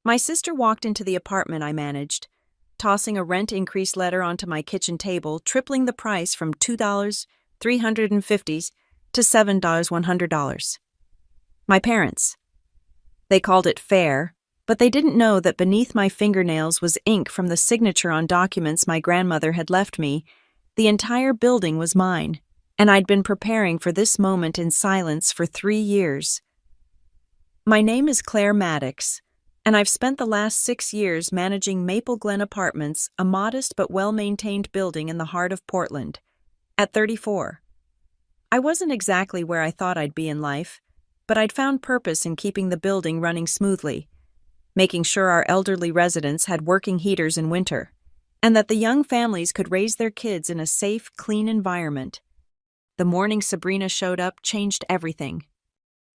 My sister walked into the apartment I managed, tossing a rent increase letter onto my kitchen table, tripling the price from $2.350 to $7.100. My parents. They called it fair, but they didn't know that beneath my fingernails was ink from the signature on documents my grandmother had left me. The entire building was mine, and I'd been preparing for this moment in silence for 3 years. My name is Claire Maddox, and I've spent the last 6 years managing Maple Glen Apartments, a modest but well-maintained building in the heart of Portland. At 34. I wasn't exactly where I thought I'd be in life, but I'd found purpose in keeping the building running smoothly, making sure our elderly residents had working heaters in winter, and that the young families could raise their kids in a safe, clean environment. The morning Sabrina showed up changed everything.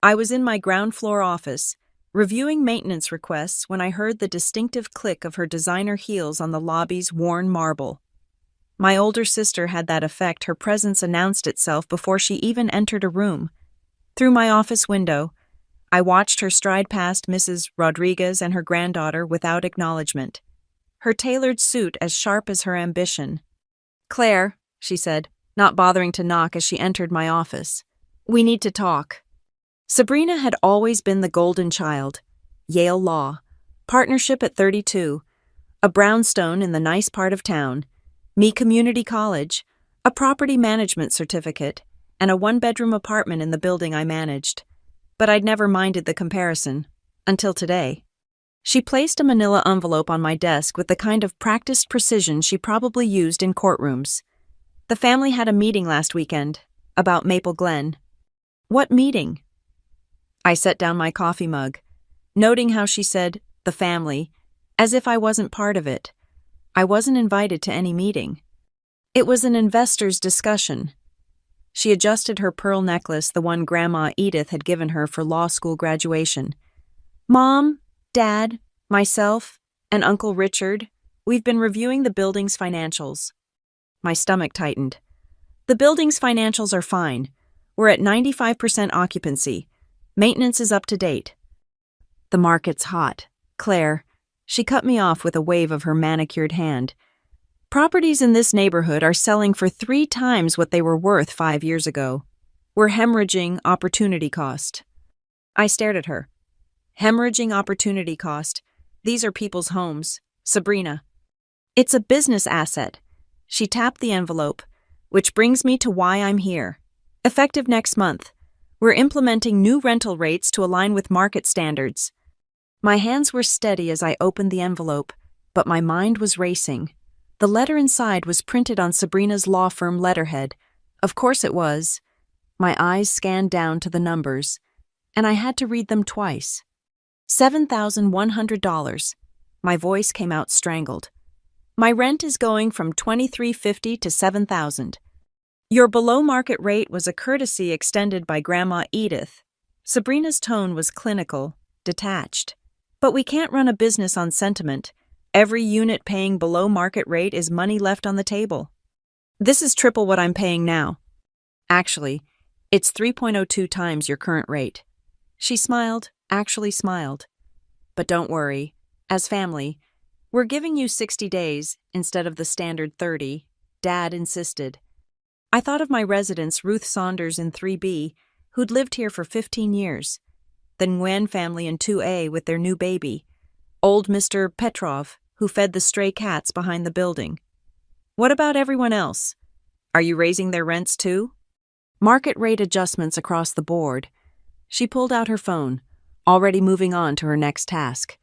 I was in my ground floor office, reviewing maintenance requests when I heard the distinctive click of her designer heels on the lobby's worn marble. My older sister had that effect. Her presence announced itself before she even entered a room. Through my office window, I watched her stride past Mrs. Rodriguez and her granddaughter without acknowledgement, her tailored suit as sharp as her ambition. "Claire," she said, not bothering to knock as she entered my office, "we need to talk." Sabrina had always been the golden child. Yale Law, partnership at 32, a brownstone in the nice part of town, me community college, a property management certificate, and a one-bedroom apartment in the building I managed. But I'd never minded the comparison, until today. She placed a manila envelope on my desk with the kind of practiced precision she probably used in courtrooms. The family had a meeting last weekend, about Maple Glen. "What meeting?" I set down my coffee mug, noting how she said, "the family," as if I wasn't part of it. I wasn't invited to any meeting. It was an investors' discussion. She adjusted her pearl necklace, the one Grandma Edith had given her for law school graduation. "Mom, Dad, myself, and Uncle Richard, we've been reviewing the building's financials." My stomach tightened. "The building's financials are fine. We're at 95% occupancy. Maintenance is up to date." "The market's hot, Claire." She cut me off with a wave of her manicured hand. "Properties in this neighborhood are selling for 3 times what they were worth 5 years ago. We're hemorrhaging opportunity cost." I stared at her. "Hemorrhaging opportunity cost. These are people's homes, Sabrina. It's a business asset." She tapped the envelope, "which brings me to why I'm here. Effective next month, we're implementing new rental rates to align with market standards." My hands were steady as I opened the envelope, but my mind was racing. The letter inside was printed on Sabrina's law firm letterhead. Of course it was. My eyes scanned down to the numbers, and I had to read them twice. $7,100. My voice came out strangled. "My rent is going from $23.50 to $7,000. Your below-market rate was a courtesy extended by Grandma Edith." Sabrina's tone was clinical, detached. "But we can't run a business on sentiment. Every unit paying below market rate is money left on the table. This is triple what I'm paying now. Actually, it's 3.02 times your current rate." She smiled, actually smiled. "But don't worry. As family, we're giving you 60 days instead of the standard 30, Dad insisted." I thought of my residents, Ruth Saunders in 3B, who'd lived here for 15 years. The Nguyen family in 2A with their new baby. Old Mr. Petrov, who fed the stray cats behind the building. "What about everyone else? Are you raising their rents too?" "Market rate adjustments across the board." She pulled out her phone, already moving on to her next task.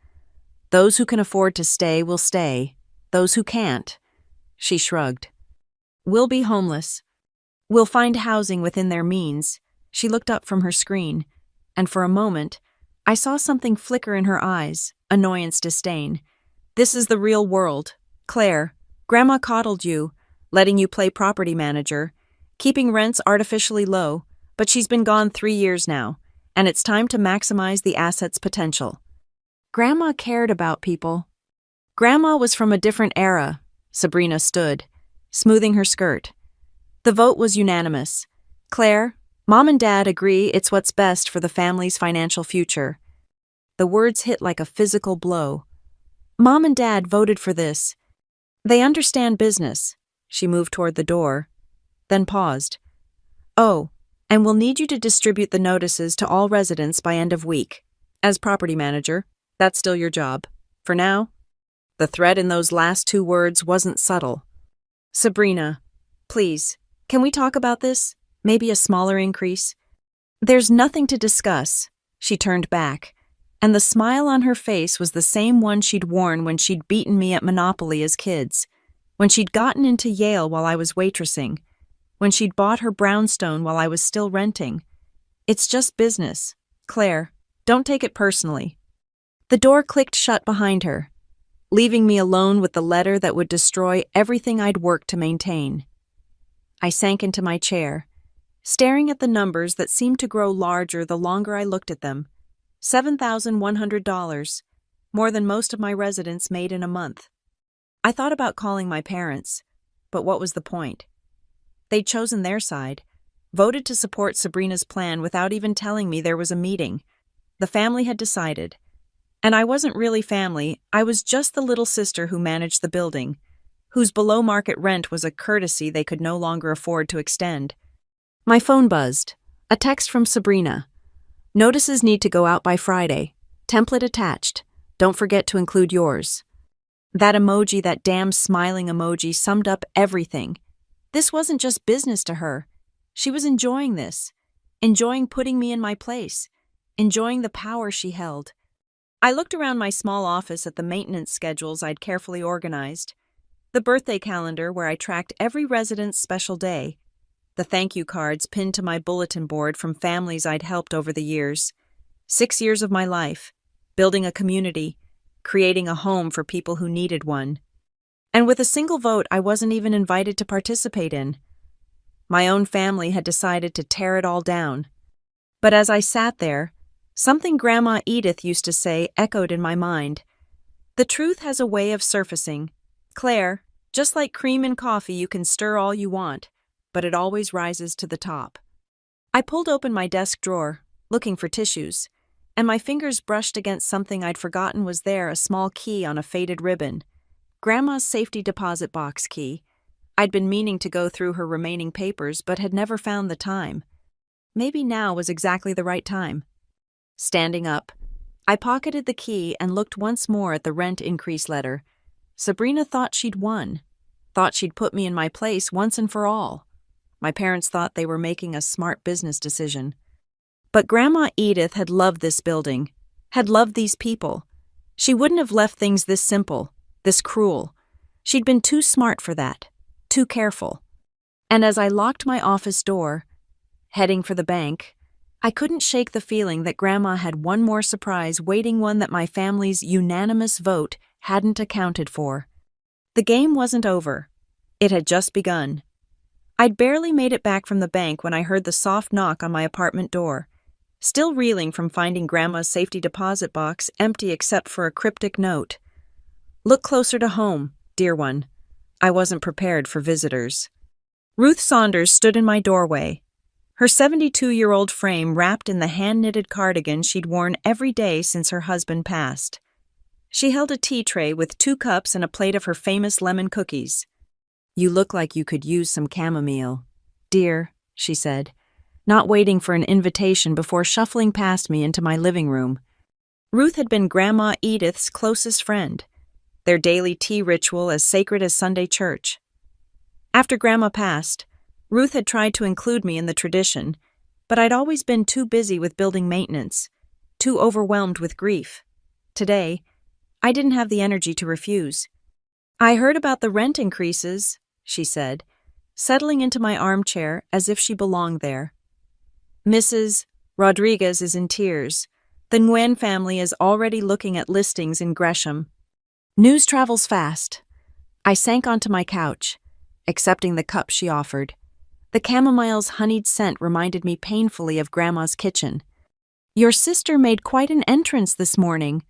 "Those who can afford to stay will stay. Those who can't." She shrugged. "Will be homeless. Will find housing within their means." She looked up from her screen, and for a moment, I saw something flicker in her eyes, annoyance, disdain. "This is the real world. Claire, Grandma coddled you, letting you play property manager, keeping rents artificially low, but she's been gone 3 years now, and it's time to maximize the asset's potential." Grandma cared about people. Grandma was from a different era. Sabrina stood, smoothing her skirt. The vote was unanimous. "Claire, Mom and Dad agree it's what's best for the family's financial future." The words hit like a physical blow. Mom and Dad voted for this. They understand business. She moved toward the door, then paused. Oh, and we'll need you to distribute the notices to all residents by end of week. As property manager, that's still your job. For now. The threat in those last two words wasn't subtle. Sabrina, please, can we talk about this? Maybe a smaller increase? There's nothing to discuss. She turned back, and the smile on her face was the same one she'd worn when she'd beaten me at Monopoly as kids, when she'd gotten into Yale while I was waitressing, when she'd bought her brownstone while I was still renting. It's just business. Claire, don't take it personally. The door clicked shut behind her, leaving me alone with the letter that would destroy everything I'd worked to maintain. I sank into my chair, staring at the numbers that seemed to grow larger the longer I looked at them. $7,100, more than most of my residents made in a month. I thought about calling my parents, but what was the point? They'd chosen their side, voted to support Sabrina's plan without even telling me there was a meeting. The family had decided. And I wasn't really family, I was just the little sister who managed the building, whose below-market rent was a courtesy they could no longer afford to extend. My phone buzzed. A text from Sabrina. Notices need to go out by Friday. Template attached. Don't forget to include yours. That emoji, that damn smiling emoji, summed up everything. This wasn't just business to her. She was enjoying this, enjoying putting me in my place, enjoying the power she held. I looked around my small office at the maintenance schedules I'd carefully organized, the birthday calendar where I tracked every resident's special day, the thank you cards pinned to my bulletin board from families I'd helped over the years. 6 years of my life, building a community, creating a home for people who needed one. And with a single vote I wasn't even invited to participate in. My own family had decided to tear it all down. But as I sat there, something Grandma Edith used to say echoed in my mind. The truth has a way of surfacing. Claire, just like cream in coffee, you can stir all you want, but it always rises to the top. I pulled open my desk drawer, looking for tissues, and my fingers brushed against something I'd forgotten was there, a small key on a faded ribbon. Grandma's safety deposit box key. I'd been meaning to go through her remaining papers, but had never found the time. Maybe now was exactly the right time. Standing up, I pocketed the key and looked once more at the rent increase letter. Sabrina thought she'd won, thought she'd put me in my place once and for all. My parents thought they were making a smart business decision. But Grandma Edith had loved this building, had loved these people. She wouldn't have left things this simple, this cruel. She'd been too smart for that, too careful. And as I locked my office door, heading for the bank, I couldn't shake the feeling that Grandma had one more surprise waiting, one that my family's unanimous vote hadn't accounted for. The game wasn't over. It had just begun. I'd barely made it back from the bank when I heard the soft knock on my apartment door, still reeling from finding Grandma's safety deposit box empty except for a cryptic note. Look closer to home, dear one. I wasn't prepared for visitors. Ruth Saunders stood in my doorway, her 72-year-old frame wrapped in the hand-knitted cardigan she'd worn every day since her husband passed. She held a tea tray with 2 cups and a plate of her famous lemon cookies. You look like you could use some chamomile, dear, she said, not waiting for an invitation before shuffling past me into my living room. Ruth had been Grandma Edith's closest friend, their daily tea ritual as sacred as Sunday church. After Grandma passed, Ruth had tried to include me in the tradition, but I'd always been too busy with building maintenance, too overwhelmed with grief. Today, I didn't have the energy to refuse. I heard about the rent increases, she said, settling into my armchair as if she belonged there. Mrs. Rodriguez is in tears. The Nguyen family is already looking at listings in Gresham. News travels fast. I sank onto my couch, accepting the cup she offered. The chamomile's honeyed scent reminded me painfully of Grandma's kitchen. Your sister made quite an entrance this morning.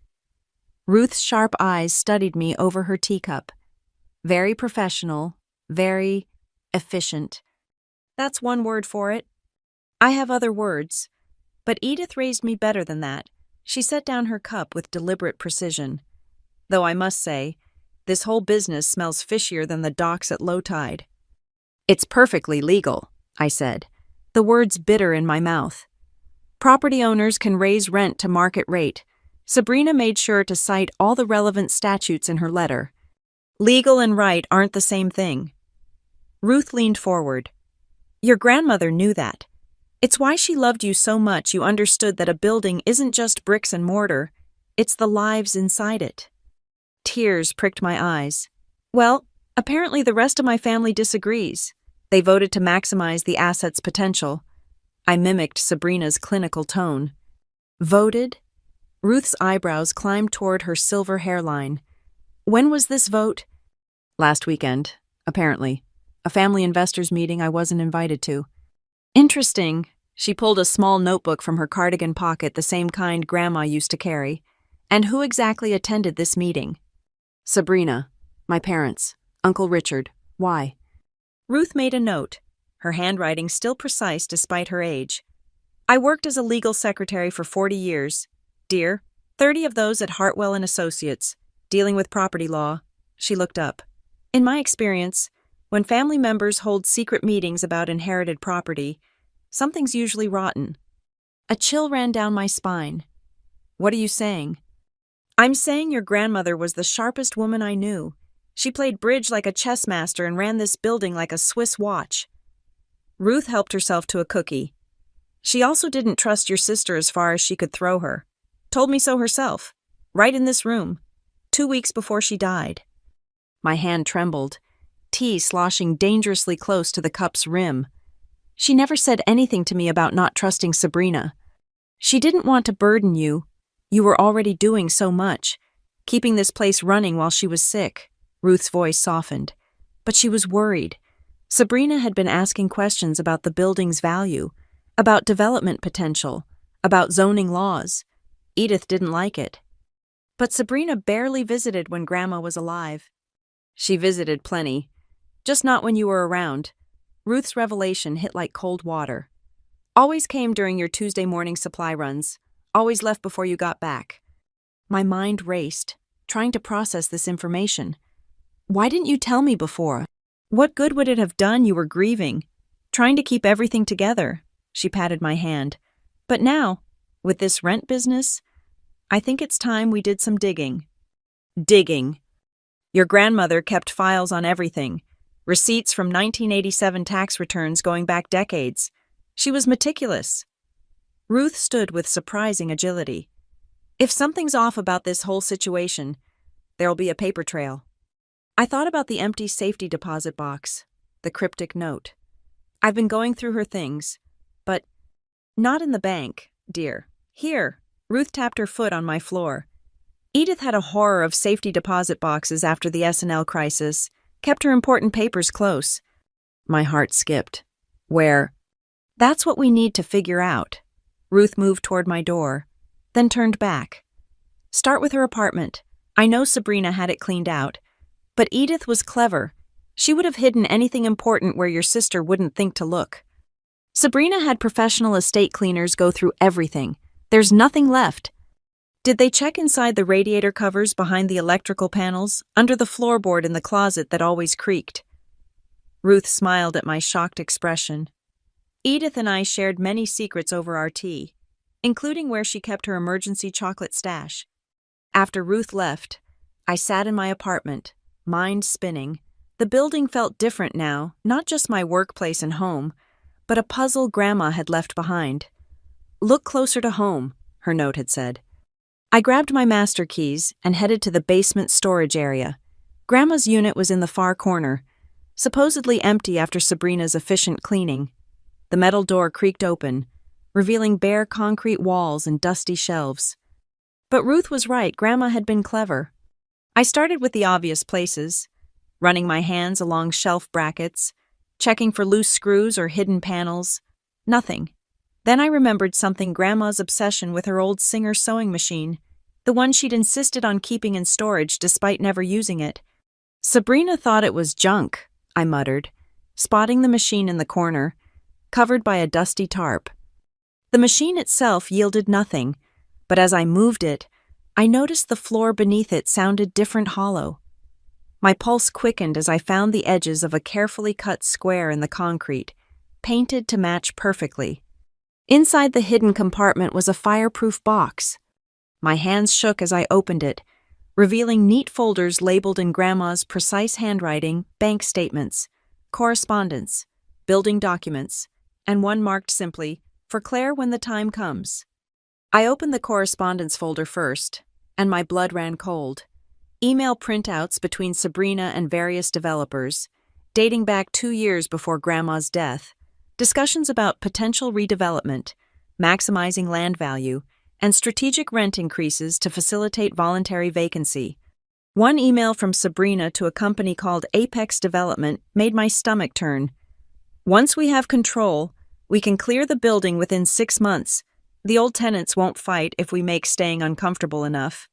Ruth's sharp eyes studied me over her teacup. Very professional, very efficient. That's one word for it. I have other words, but Edith raised me better than that. She set down her cup with deliberate precision. Though I must say, this whole business smells fishier than the docks at low tide. It's perfectly legal, I said, the words bitter in my mouth. Property owners can raise rent to market rate. Sabrina made sure to cite all the relevant statutes in her letter. Legal and right aren't the same thing. Ruth leaned forward. Your grandmother knew that. It's why she loved you so much you understood that a building isn't just bricks and mortar, it's the lives inside it. Tears pricked my eyes. Well, apparently the rest of my family disagrees. They voted to maximize the asset's potential. I mimicked Sabrina's clinical tone. Voted? Ruth's eyebrows climbed toward her silver hairline. When was this vote? Last weekend, apparently. A family investors meeting I wasn't invited to. Interesting. She pulled a small notebook from her cardigan pocket, the same kind Grandma used to carry. And who exactly attended this meeting? Sabrina. My parents. Uncle Richard. Why? Ruth made a note, her handwriting still precise despite her age. I worked as a legal secretary for 40 years. Dear, 30 of those at Hartwell and Associates, dealing with property law. She looked up. In my experience, when family members hold secret meetings about inherited property, something's usually rotten. A chill ran down my spine. What are you saying? I'm saying your grandmother was the sharpest woman I knew. She played bridge like a chess master and ran this building like a Swiss watch. Ruth helped herself to a cookie. She also didn't trust your sister as far as she could throw her. Told me so herself, right in this room, 2 weeks before she died. My hand trembled, tea sloshing dangerously close to the cup's rim. She never said anything to me about not trusting Sabrina. She didn't want to burden you. You were already doing so much, keeping this place running while she was sick. Ruth's voice softened. But she was worried. Sabrina had been asking questions about the building's value, about development potential, about zoning laws. Edith didn't like it. But Sabrina barely visited when Grandma was alive. She visited plenty, just not when you were around. Ruth's revelation hit like cold water. Always came during your Tuesday morning supply runs, always left before you got back. My mind raced, trying to process this information. Why didn't you tell me before? What good would it have done? You were grieving, trying to keep everything together. She patted my hand. But now, with this rent business, I think it's time we did some digging. Digging. Your grandmother kept files on everything. Receipts from 1987 tax returns going back decades. She was meticulous. Ruth stood with surprising agility. If something's off about this whole situation, there'll be a paper trail. I thought about the empty safety deposit box, the cryptic note. I've been going through her things, but not in the bank, dear. Here, Ruth tapped her foot on my floor. Edith had a horror of safety deposit boxes after the S&L crisis, kept her important papers close. My heart skipped. Where? That's what we need to figure out. Ruth moved toward my door, then turned back. Start with her apartment. I know Sabrina had it cleaned out. But Edith was clever. She would have hidden anything important where your sister wouldn't think to look. Sabrina had professional estate cleaners go through everything. There's nothing left. Did they check inside the radiator covers behind the electrical panels, under the floorboard in the closet that always creaked? Ruth smiled at my shocked expression. Edith and I shared many secrets over our tea, including where she kept her emergency chocolate stash. After Ruth left, I sat in my apartment, mind spinning. The building felt different now, not just my workplace and home, but a puzzle Grandma had left behind. Look closer to home, her note had said. I grabbed my master keys and headed to the basement storage area. Grandma's unit was in the far corner, supposedly empty after Sabrina's efficient cleaning. The metal door creaked open, revealing bare concrete walls and dusty shelves. But Ruth was right, Grandma had been clever. I started with the obvious places, running my hands along shelf brackets, checking for loose screws or hidden panels. Nothing. Then I remembered something: Grandma's obsession with her old Singer sewing machine, the one she'd insisted on keeping in storage despite never using it. Sabrina thought it was junk, I muttered, spotting the machine in the corner, covered by a dusty tarp. The machine itself yielded nothing, but as I moved it, I noticed the floor beneath it sounded different hollow. My pulse quickened as I found the edges of a carefully cut square in the concrete, painted to match perfectly. Inside the hidden compartment was a fireproof box. My hands shook as I opened it, revealing neat folders labeled in Grandma's precise handwriting, bank statements, correspondence, building documents, and one marked simply, "For Claire when the time comes." I opened the correspondence folder first, and my blood ran cold. Email printouts between Sabrina and various developers, dating back 2 years before Grandma's death, discussions about potential redevelopment, maximizing land value, and strategic rent increases to facilitate voluntary vacancy. One email from Sabrina to a company called Apex Development made my stomach turn. "Once we have control, we can clear the building within 6 months. The old tenants won't fight if we make staying uncomfortable enough."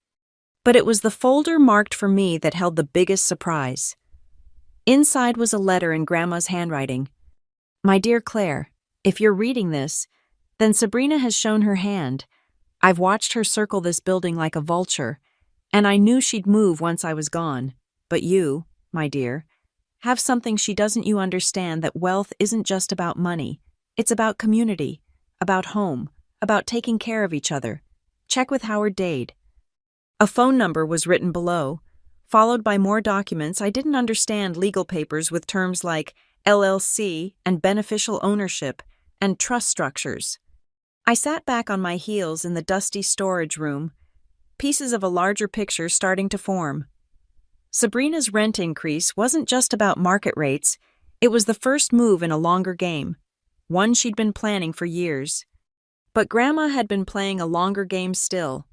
But it was the folder marked for me that held the biggest surprise. Inside was a letter in Grandma's handwriting. "My dear Claire, if you're reading this, then Sabrina has shown her hand. I've watched her circle this building like a vulture, and I knew she'd move once I was gone. But you, my dear, have something she doesn't you understand that wealth isn't just about money. It's about community, about home, about taking care of each other. Check with Howard Dade." A phone number was written below, followed by more documents. I didn't understand legal papers with terms like LLC and beneficial ownership and trust structures. I sat back on my heels in the dusty storage room, pieces of a larger picture starting to form. Sabrina's rent increase wasn't just about market rates, it was the first move in a longer game, one she'd been planning for years. But Grandma had been playing a longer game still.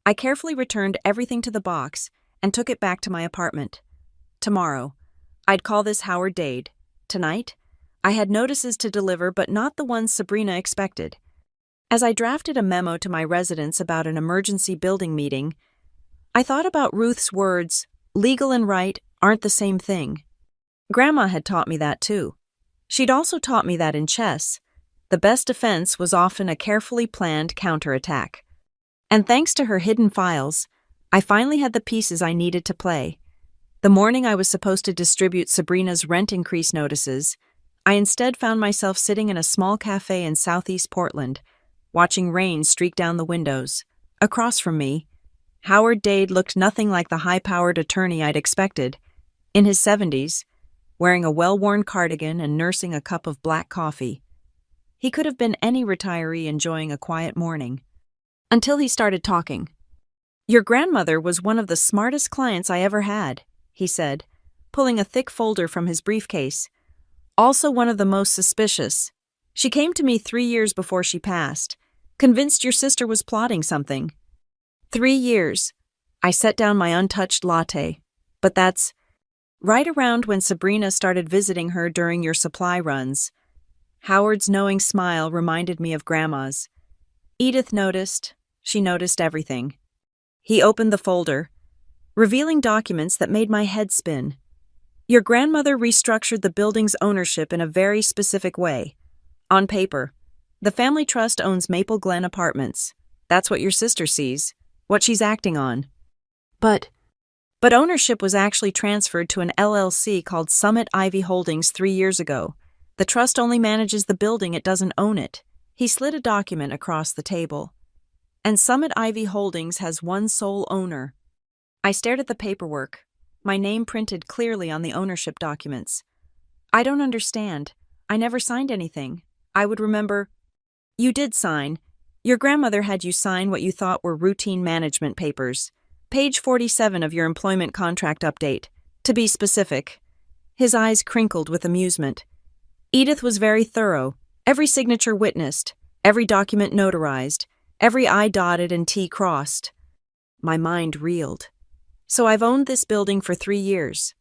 I carefully returned everything to the box and took it back to my apartment. Tomorrow, I'd call this Howard Dade. Tonight, I had notices to deliver, but not the ones Sabrina expected. As I drafted a memo to my residents about an emergency building meeting, I thought about Ruth's words, "Legal and right aren't the same thing." Grandma had taught me that too. She'd also taught me that in chess, the best defense was often a carefully planned counterattack. And thanks to her hidden files, I finally had the pieces I needed to play. The morning I was supposed to distribute Sabrina's rent increase notices, I instead found myself sitting in a small cafe in southeast Portland, watching rain streak down the windows. Across from me, Howard Dade looked nothing like the high-powered attorney I'd expected. In his 70s, wearing a well-worn cardigan and nursing a cup of black coffee. He could have been any retiree enjoying a quiet morning. Until he started talking. "Your grandmother was one of the smartest clients I ever had," he said, pulling a thick folder from his briefcase. "Also one of the most suspicious. She came to me 3 years before she passed, convinced your sister was plotting something." 3 years. I set down my untouched latte. "But that's right around when Sabrina started visiting her during your supply runs." Howard's knowing smile reminded me of Grandma's. "Edith noticed. She noticed everything." He opened the folder, revealing documents that made my head spin. "Your grandmother restructured the building's ownership in a very specific way. On paper, the family trust owns Maple Glen Apartments. That's what your sister sees, what she's acting on. But ownership was actually transferred to an LLC called Summit Ivy Holdings 3 years ago. The trust only manages the building, it doesn't own it." He slid a document across the table. "And Summit Ivy Holdings has one sole owner." I stared at the paperwork, my name printed clearly on the ownership documents. "I don't understand. I never signed anything. I would remember." "You did sign. Your grandmother had you sign what you thought were routine management papers. Page 47 of your employment contract update, to be specific." His eyes crinkled with amusement. "Edith was very thorough. Every signature witnessed, every document notarized, every I dotted and T crossed." My mind reeled. "So I've owned this building for 3 years.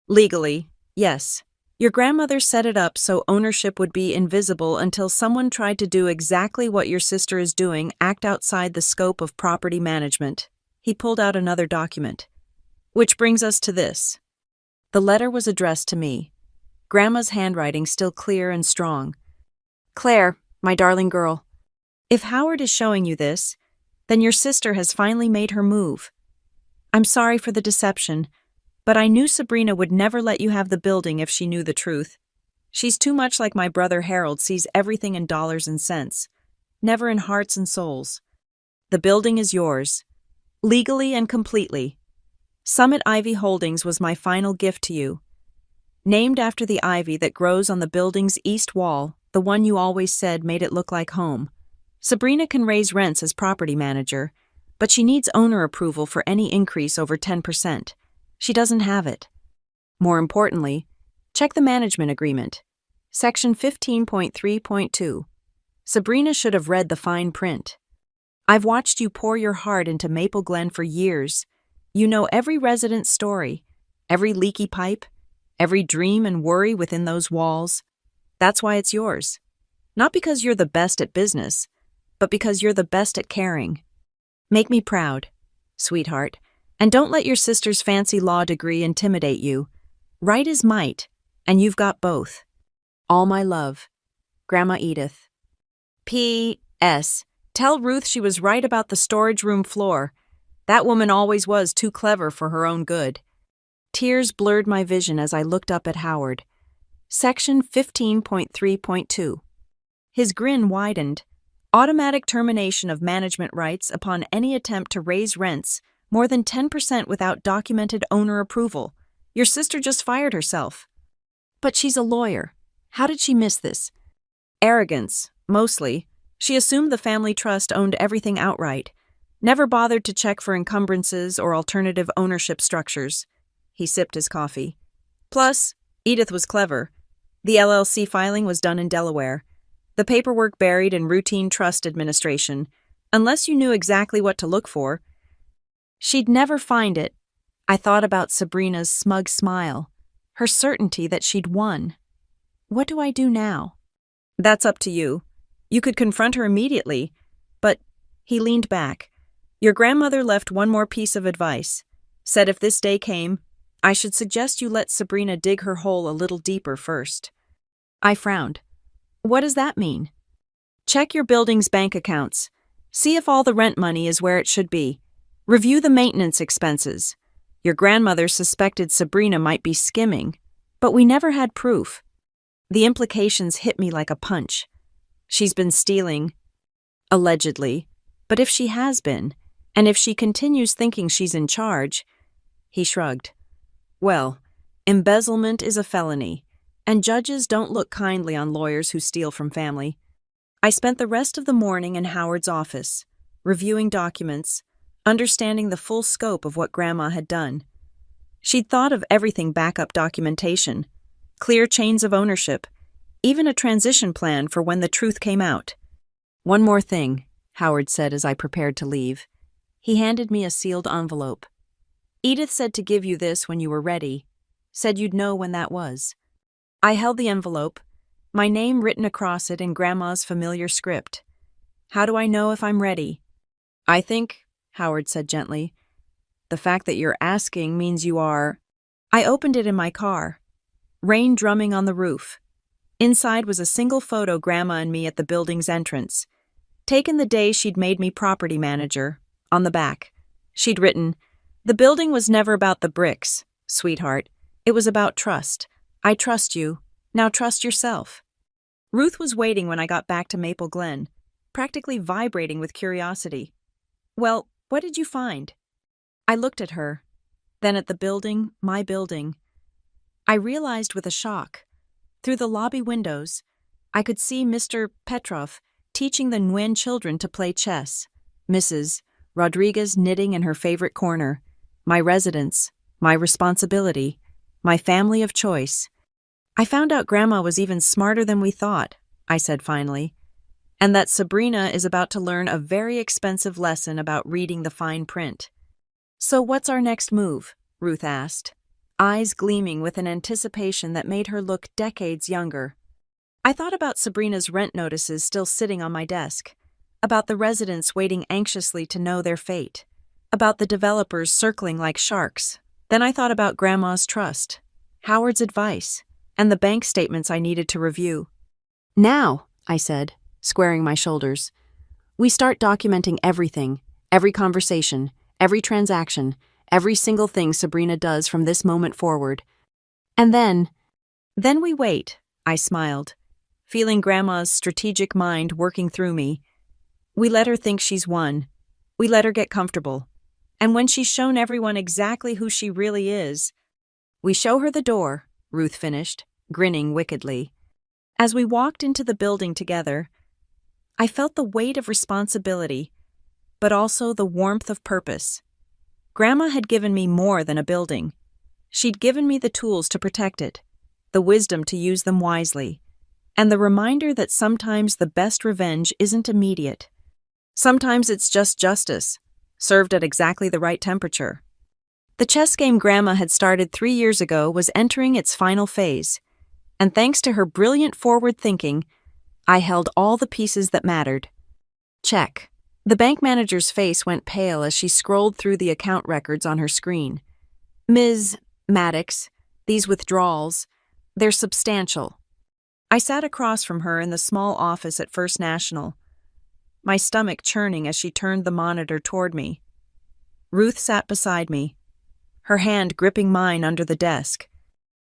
"Legally, yes. Your grandmother set it up so ownership would be invisible until someone tried to do exactly what your sister is doing, act outside the scope of property management." He pulled out another document. "Which brings us to this." The letter was addressed to me, Grandma's handwriting still clear and strong. "Claire, my darling girl, if Howard is showing you this, Then your sister has finally made her move. I'm sorry for the deception, but I knew Sabrina would never let you have the building if she knew the truth. She's too much like my brother Harold sees everything in dollars and cents, never in hearts and souls. The building is yours, legally and completely. Summit Ivy Holdings was my final gift to you. Named after the ivy that grows on the building's east wall, the one you always said made it look like home. Sabrina can raise rents as property manager, but she needs owner approval for any increase over 10%. She doesn't have it. More importantly, check the management agreement. Section 15.3.2. Sabrina should have read the fine print. I've watched you pour your heart into Maple Glen for years. You know every resident's story, every leaky pipe, every dream and worry within those walls. That's why it's yours. Not because you're the best at business, but because you're the best at caring. Make me proud, sweetheart, and don't let your sister's fancy law degree intimidate you. Right is might, and you've got both. All my love, Grandma Edith. P.S. Tell Ruth she was right about the storage room floor. That woman always was too clever for her own good. Tears blurred my vision as I looked up at Howard. Section 15.3.2. His grin widened. Automatic termination of management rights upon any attempt to raise rents more than 10% without documented owner approval. Your sister just fired herself. But she's a lawyer. How did she miss this? Arrogance, mostly. She assumed the family trust owned everything outright. Never bothered to check for encumbrances or alternative ownership structures. He sipped his coffee. Plus, Edith was clever. The LLC filing was done in Delaware. The paperwork buried in routine trust administration. Unless you knew exactly what to look for, she'd never find it. I thought about Sabrina's smug smile, her certainty that she'd won. What do I do now? That's up to you. You could confront her immediately, but he leaned back. Your grandmother left one more piece of advice. Said if this day came, I should suggest you let Sabrina dig her hole a little deeper first. I frowned. What does that mean? Check your building's bank accounts. See if all the rent money is where it should be. Review the maintenance expenses. Your grandmother suspected Sabrina might be skimming, but we never had proof. The implications hit me like a punch. She's been stealing, allegedly, but if she has been, and if she continues thinking she's in charge, he shrugged. Well, embezzlement is a felony, and judges don't look kindly on lawyers who steal from family. I spent the rest of the morning in Howard's office, reviewing documents, understanding the full scope of what Grandma had done. She'd thought of everything: backup documentation, clear chains of ownership, even a transition plan for when the truth came out. One more thing, Howard said as I prepared to leave. He handed me a sealed envelope. Edith said to give you this when you were ready, said you'd know when that was. I held the envelope, my name written across it in Grandma's familiar script. How do I know if I'm ready? I think, Howard said gently, the fact that you're asking means you are. I opened it in my car. Rain drumming on the roof. Inside was a single photo Grandma and me at the building's entrance, taken the day she'd made me property manager. On the back, she'd written, "The building was never about the bricks, sweetheart. It was about trust. I trust you. Now trust yourself." Ruth was waiting when I got back to Maple Glen, practically vibrating with curiosity. Well, what did you find? I looked at her, then at the building, my building. I realized with a shock. Through the lobby windows, I could see Mr. Petrov teaching the Nguyen children to play chess, Mrs. Rodriguez knitting in her favorite corner, my residence, my responsibility, my family of choice. I found out Grandma was even smarter than we thought, I said finally, and that Sabrina is about to learn a very expensive lesson about reading the fine print. So what's our next move? Ruth asked, eyes gleaming with an anticipation that made her look decades younger. I thought about Sabrina's rent notices still sitting on my desk, about the residents waiting anxiously to know their fate, about the developers circling like sharks. Then I thought about Grandma's trust, Howard's advice, and the bank statements I needed to review. Now, I said, squaring my shoulders, we start documenting everything, Every conversation, every transaction, every single thing Sabrina does from this moment forward. And then we wait, I smiled, feeling Grandma's strategic mind working through me. We let her think she's won. We let her get comfortable. And when she's shown everyone exactly who she really is, we show her the door, Ruth finished, grinning wickedly. As we walked into the building together, I felt the weight of responsibility, but also the warmth of purpose. Grandma had given me more than a building. She'd given me the tools to protect it, the wisdom to use them wisely, and the reminder that sometimes the best revenge isn't immediate. Sometimes it's just justice, served at exactly the right temperature. The chess game Grandma had started 3 years ago was entering its final phase, and thanks to her brilliant forward thinking, I held all the pieces that mattered. Check. The bank manager's face went pale as she scrolled through the account records on her screen. Ms. Maddox, these withdrawals, they're substantial. I sat across from her in the small office at First National, my stomach churning as she turned the monitor toward me. Ruth sat beside me, her hand gripping mine under the desk.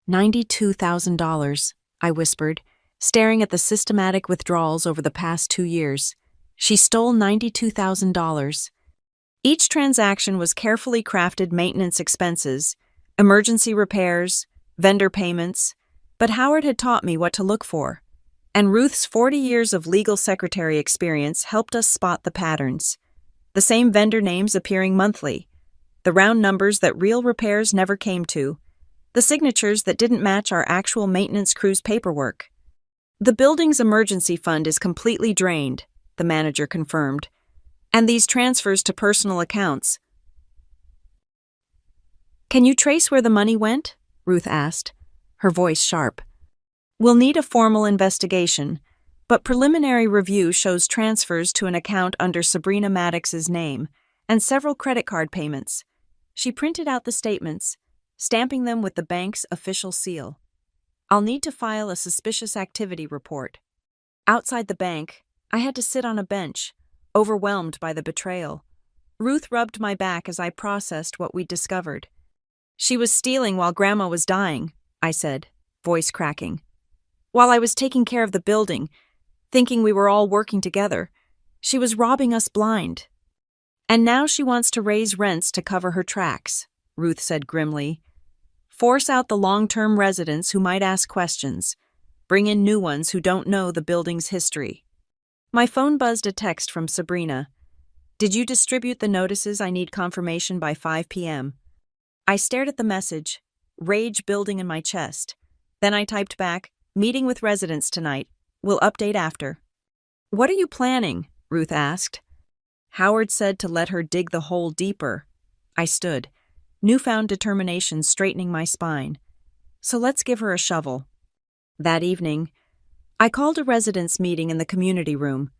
$92,000, I whispered, staring at the systematic withdrawals over the past 2 years. She stole $92,000. Each transaction was carefully crafted maintenance expenses, emergency repairs, vendor payments, but Howard had taught me what to look for, and Ruth's 40 years of legal secretary experience helped us spot the patterns. The same vendor names appearing monthly, the round numbers that real repairs never came to, the signatures that didn't match our actual maintenance crew's paperwork. The building's emergency fund is completely drained, the manager confirmed, and these transfers to personal accounts. Can you trace where the money went? Ruth asked, her voice sharp. We'll need a formal investigation, but preliminary review shows transfers to an account under Sabrina Maddox's name and several credit card payments. She printed out the statements, stamping them with the bank's official seal. I'll need to file a suspicious activity report. Outside the bank, I had to sit on a bench, overwhelmed by the betrayal. Ruth rubbed my back as I processed what we'd discovered. She was stealing while Grandma was dying, I said, voice cracking. While I was taking care of the building, thinking we were all working together, she was robbing us blind. And now she wants to raise rents to cover her tracks, Ruth said grimly. Force out the long-term residents who might ask questions. Bring in new ones who don't know the building's history. My phone buzzed a text from Sabrina. Did you distribute the notices? I need confirmation by 5 p.m. I stared at the message, rage building in my chest. Then I typed back, meeting with residents tonight. We'll update after. What are you planning? Ruth asked. Howard said to let her dig the hole deeper. I stood, newfound determination straightening my spine. So let's give her a shovel. That evening, I called a residents' meeting in the community room.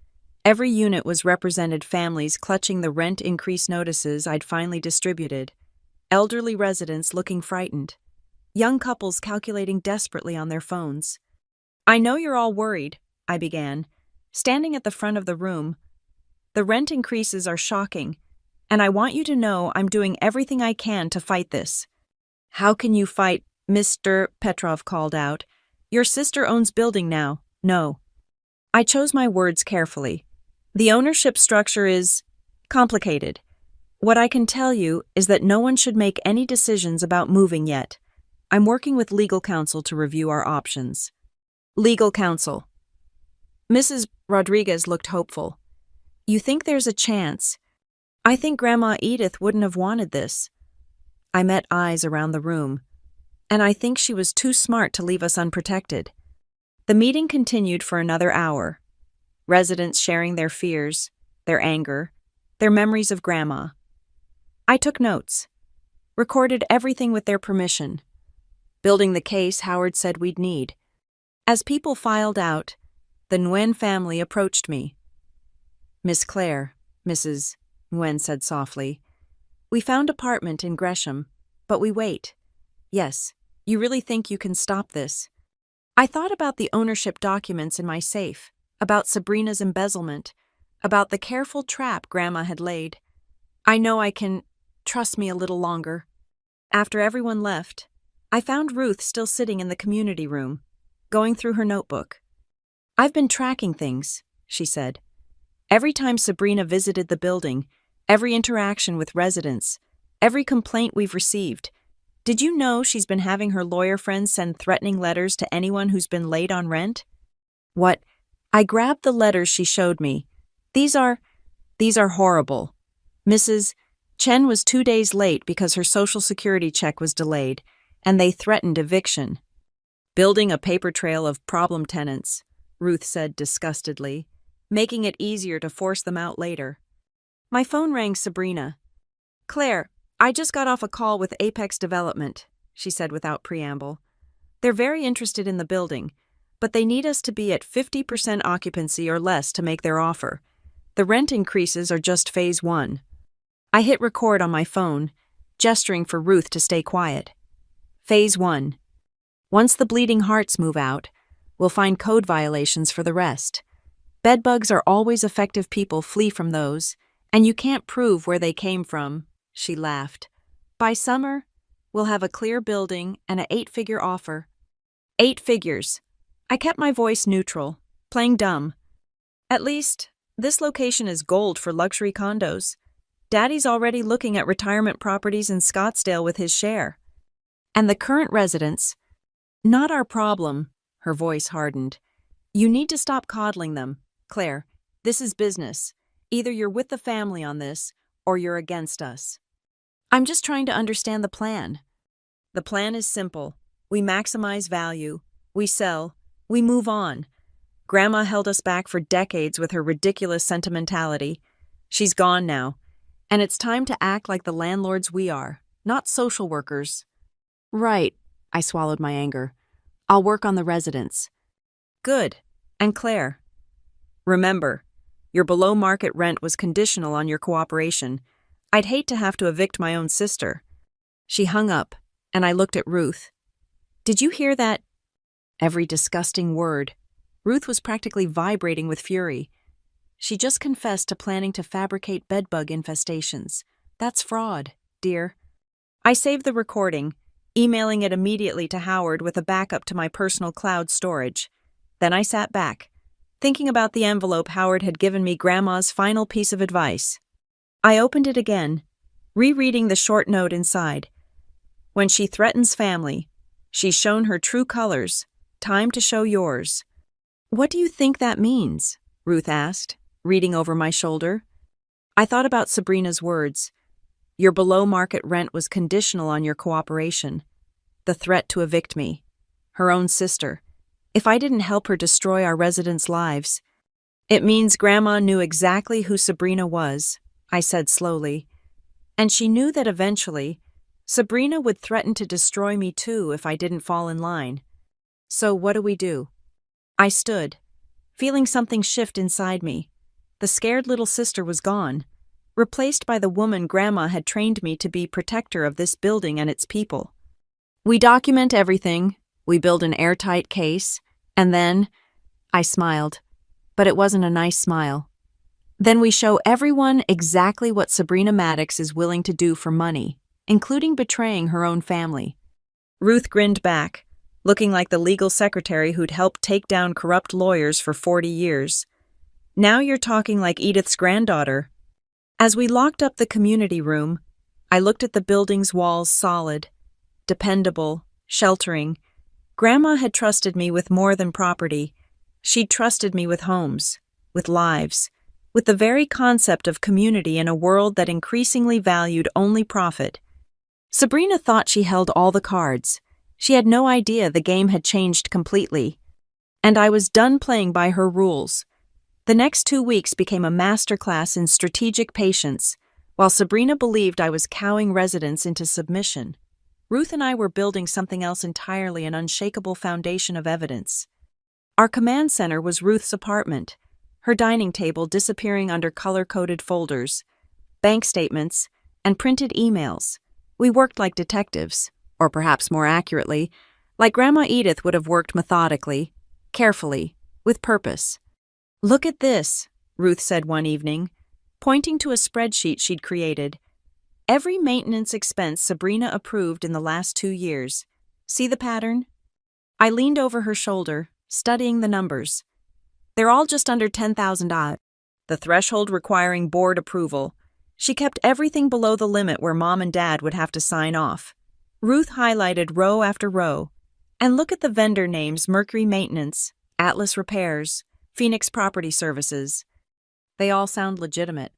Every unit was represented, families clutching the rent increase notices I'd finally distributed, elderly residents looking frightened, young couples calculating desperately on their phones. I know you're all worried, I began, standing at the front of the room. The rent increases are shocking, and I want you to know I'm doing everything I can to fight this. How can you fight? Mr. Petrov called out. Your sister owns building now. No. I chose my words carefully. The ownership structure is complicated. What I can tell you is that no one should make any decisions about moving yet. I'm working with legal counsel to review our options. Legal counsel. Mrs. Rodriguez looked hopeful. You think there's a chance? I think Grandma Edith wouldn't have wanted this. I met eyes around the room, and I think she was too smart to leave us unprotected. The meeting continued for another hour, residents sharing their fears, their anger, their memories of Grandma. I took notes, recorded everything with their permission, building the case Howard said we'd need. As people filed out, the Nguyen family approached me. Miss Claire, Mrs. Nguyen said softly, we found apartment in Gresham, but we wait. Yes, you really think you can stop this? I thought about the ownership documents in my safe, about Sabrina's embezzlement, about the careful trap Grandma had laid. I know I can trust me a little longer. After everyone left, I found Ruth still sitting in the community room, going through her notebook. I've been tracking things, she said. Every time Sabrina visited the building, every interaction with residents, every complaint we've received. Did you know she's been having her lawyer friends send threatening letters to anyone who's been late on rent? What? I grabbed the letters she showed me. These are horrible. Mrs. Chen was 2 days late because her Social Security check was delayed, and they threatened eviction. Building a paper trail of problem tenants, Ruth said disgustedly, making it easier to force them out later. My phone rang Sabrina. Claire, I just got off a call with Apex Development, she said without preamble. They're very interested in the building, but they need us to be at 50% occupancy or less to make their offer. The rent increases are just phase 1. I hit record on my phone, gesturing for Ruth to stay quiet. Phase 1. Once the bleeding hearts move out, we'll find code violations for the rest. Bedbugs are always effective. People flee from those, and you can't prove where they came from, she laughed. By summer, we'll have a clear building and an 8-figure offer. 8 figures. I kept my voice neutral, playing dumb. At least, this location is gold for luxury condos. Daddy's already looking at retirement properties in Scottsdale with his share. And the current residents, not our problem, her voice hardened. You need to stop coddling them, Claire. This is business. Either you're with the family on this, or you're against us. I'm just trying to understand the plan. The plan is simple. We maximize value. We sell. We move on. Grandma held us back for decades with her ridiculous sentimentality. She's gone now, and it's time to act like the landlords we are, not social workers. Right, I swallowed my anger. I'll work on the residents. Good. And Claire, remember, your below-market rent was conditional on your cooperation. I'd hate to have to evict my own sister. She hung up, and I looked at Ruth. Did you hear that? Every disgusting word. Ruth was practically vibrating with fury. She just confessed to planning to fabricate bedbug infestations. That's fraud, dear. I saved the recording, emailing it immediately to Howard with a backup to my personal cloud storage. Then I sat back, thinking about the envelope Howard had given me Grandma's final piece of advice. I opened it again, rereading the short note inside. When she threatens family, she's shown her true colors. Time to show yours. What do you think that means? Ruth asked, reading over my shoulder. I thought about Sabrina's words. Your below-market rent was conditional on your cooperation. The threat to evict me. Her own sister. If I didn't help her destroy our residents' lives. It means Grandma knew exactly who Sabrina was, I said slowly. And she knew that eventually, Sabrina would threaten to destroy me too if I didn't fall in line. So what do we do? I stood, feeling something shift inside me. The scared little sister was gone, replaced by the woman Grandma had trained me to be protector of this building and its people. We document everything, we build an airtight case, and then, I smiled, but it wasn't a nice smile. Then we show everyone exactly what Sabrina Maddox is willing to do for money, including betraying her own family. Ruth grinned back, looking like the legal secretary who'd helped take down corrupt lawyers for 40 years. Now you're talking like Edith's granddaughter. As we locked up the community room, I looked at the building's walls solid, dependable, sheltering. Grandma had trusted me with more than property. She'd trusted me with homes, with lives, with the very concept of community in a world that increasingly valued only profit. Sabrina thought she held all the cards. She had no idea the game had changed completely. And I was done playing by her rules. The next 2 weeks became a masterclass in strategic patience, while Sabrina believed I was cowing residents into submission. Ruth and I were building something else entirely, an unshakable foundation of evidence. Our command center was Ruth's apartment, her dining table disappearing under color-coded folders, bank statements, and printed emails. We worked like detectives. Or perhaps more accurately, like Grandma Edith would have worked methodically, carefully, with purpose. Look at this, Ruth said one evening. pointing to a spreadsheet she'd created. Every maintenance expense Sabrina approved in the last 2 years. See the pattern? I leaned over her shoulder, studying the numbers. They're all just under $10,000. The threshold requiring board approval. She kept everything below the limit where Mom and Dad would have to sign off. Ruth highlighted row after row. And look at the vendor names: Mercury Maintenance, Atlas Repairs, Phoenix Property Services. They all sound legitimate.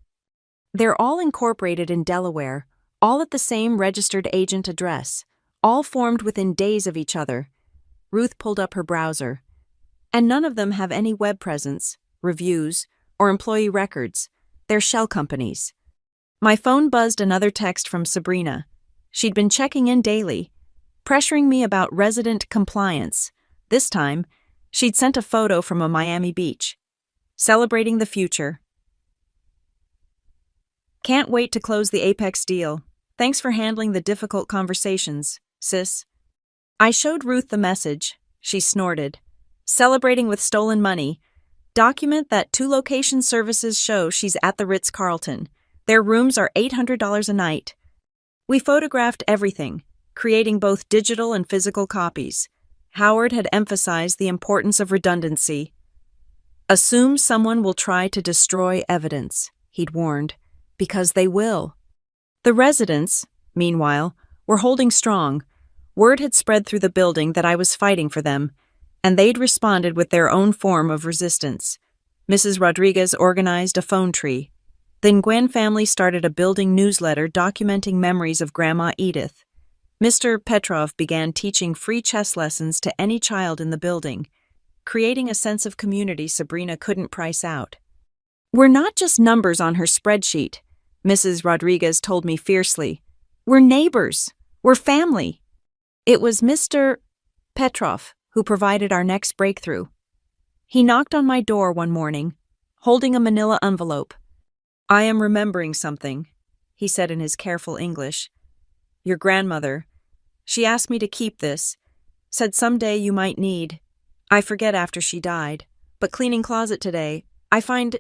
They're all incorporated in Delaware, all at the same registered agent address, all formed within days of each other. Ruth pulled up her browser. And none of them have any web presence, reviews, or employee records. They're shell companies. My phone buzzed another text from Sabrina. She'd been checking in daily, pressuring me about resident compliance. This time, she'd sent a photo from a Miami beach. Celebrating the future. Can't wait to close the Apex deal. Thanks for handling the difficult conversations, sis. I showed Ruth the message. She snorted. Celebrating with stolen money. Document that 2 location services show she's at the Ritz-Carlton. Their rooms are $800 a night. We photographed everything, creating both digital and physical copies. Howard had emphasized the importance of redundancy. Assume someone will try to destroy evidence, he'd warned, because they will. The residents, meanwhile, were holding strong. Word had spread through the building that I was fighting for them, and they'd responded with their own form of resistance. Mrs. Rodriguez organized a phone tree. The Nguyen family started a building newsletter documenting memories of Grandma Edith. Mr. Petrov began teaching free chess lessons to any child in the building, creating a sense of community Sabrina couldn't price out. We're not just numbers on her spreadsheet, Mrs. Rodriguez told me fiercely. We're neighbors. We're family. It was Mr. Petrov who provided our next breakthrough. He knocked on my door one morning, holding a manila envelope. I am remembering something, he said in his careful English. Your grandmother. She asked me to keep this, said someday you might need. I forget after she died, but cleaning closet today, I find.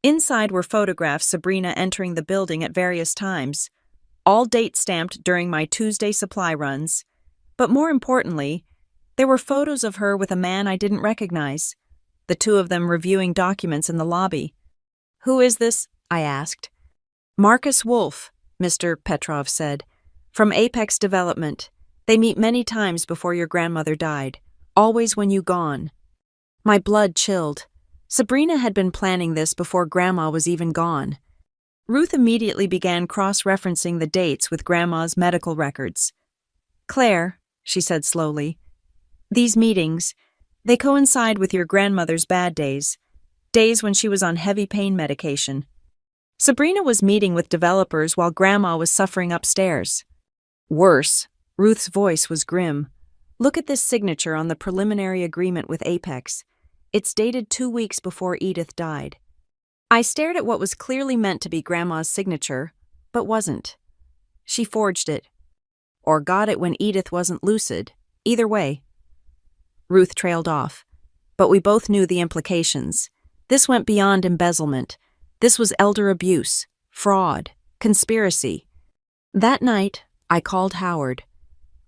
Inside were photographs Sabrina entering the building at various times, all date-stamped during my Tuesday supply runs. But more importantly, there were photos of her with a man I didn't recognize, the 2 of them reviewing documents in the lobby. Who is this? I asked. Marcus Wolf, Mr. Petrov said. From Apex Development. They meet many times before your grandmother died, always when you gone. My blood chilled. Sabrina had been planning this before Grandma was even gone. Ruth immediately began cross-referencing the dates with Grandma's medical records. Claire, she said slowly, these meetings, they coincide with your grandmother's bad days, days when she was on heavy pain medication. Sabrina was meeting with developers while Grandma was suffering upstairs. Worse, Ruth's voice was grim. Look at this signature on the preliminary agreement with Apex. It's dated 2 weeks before Edith died. I stared at what was clearly meant to be Grandma's signature, but wasn't. She forged it. Or got it when Edith wasn't lucid. Either way. Ruth trailed off. But we both knew the implications. This went beyond embezzlement. This was elder abuse, fraud, conspiracy. That night, I called Howard.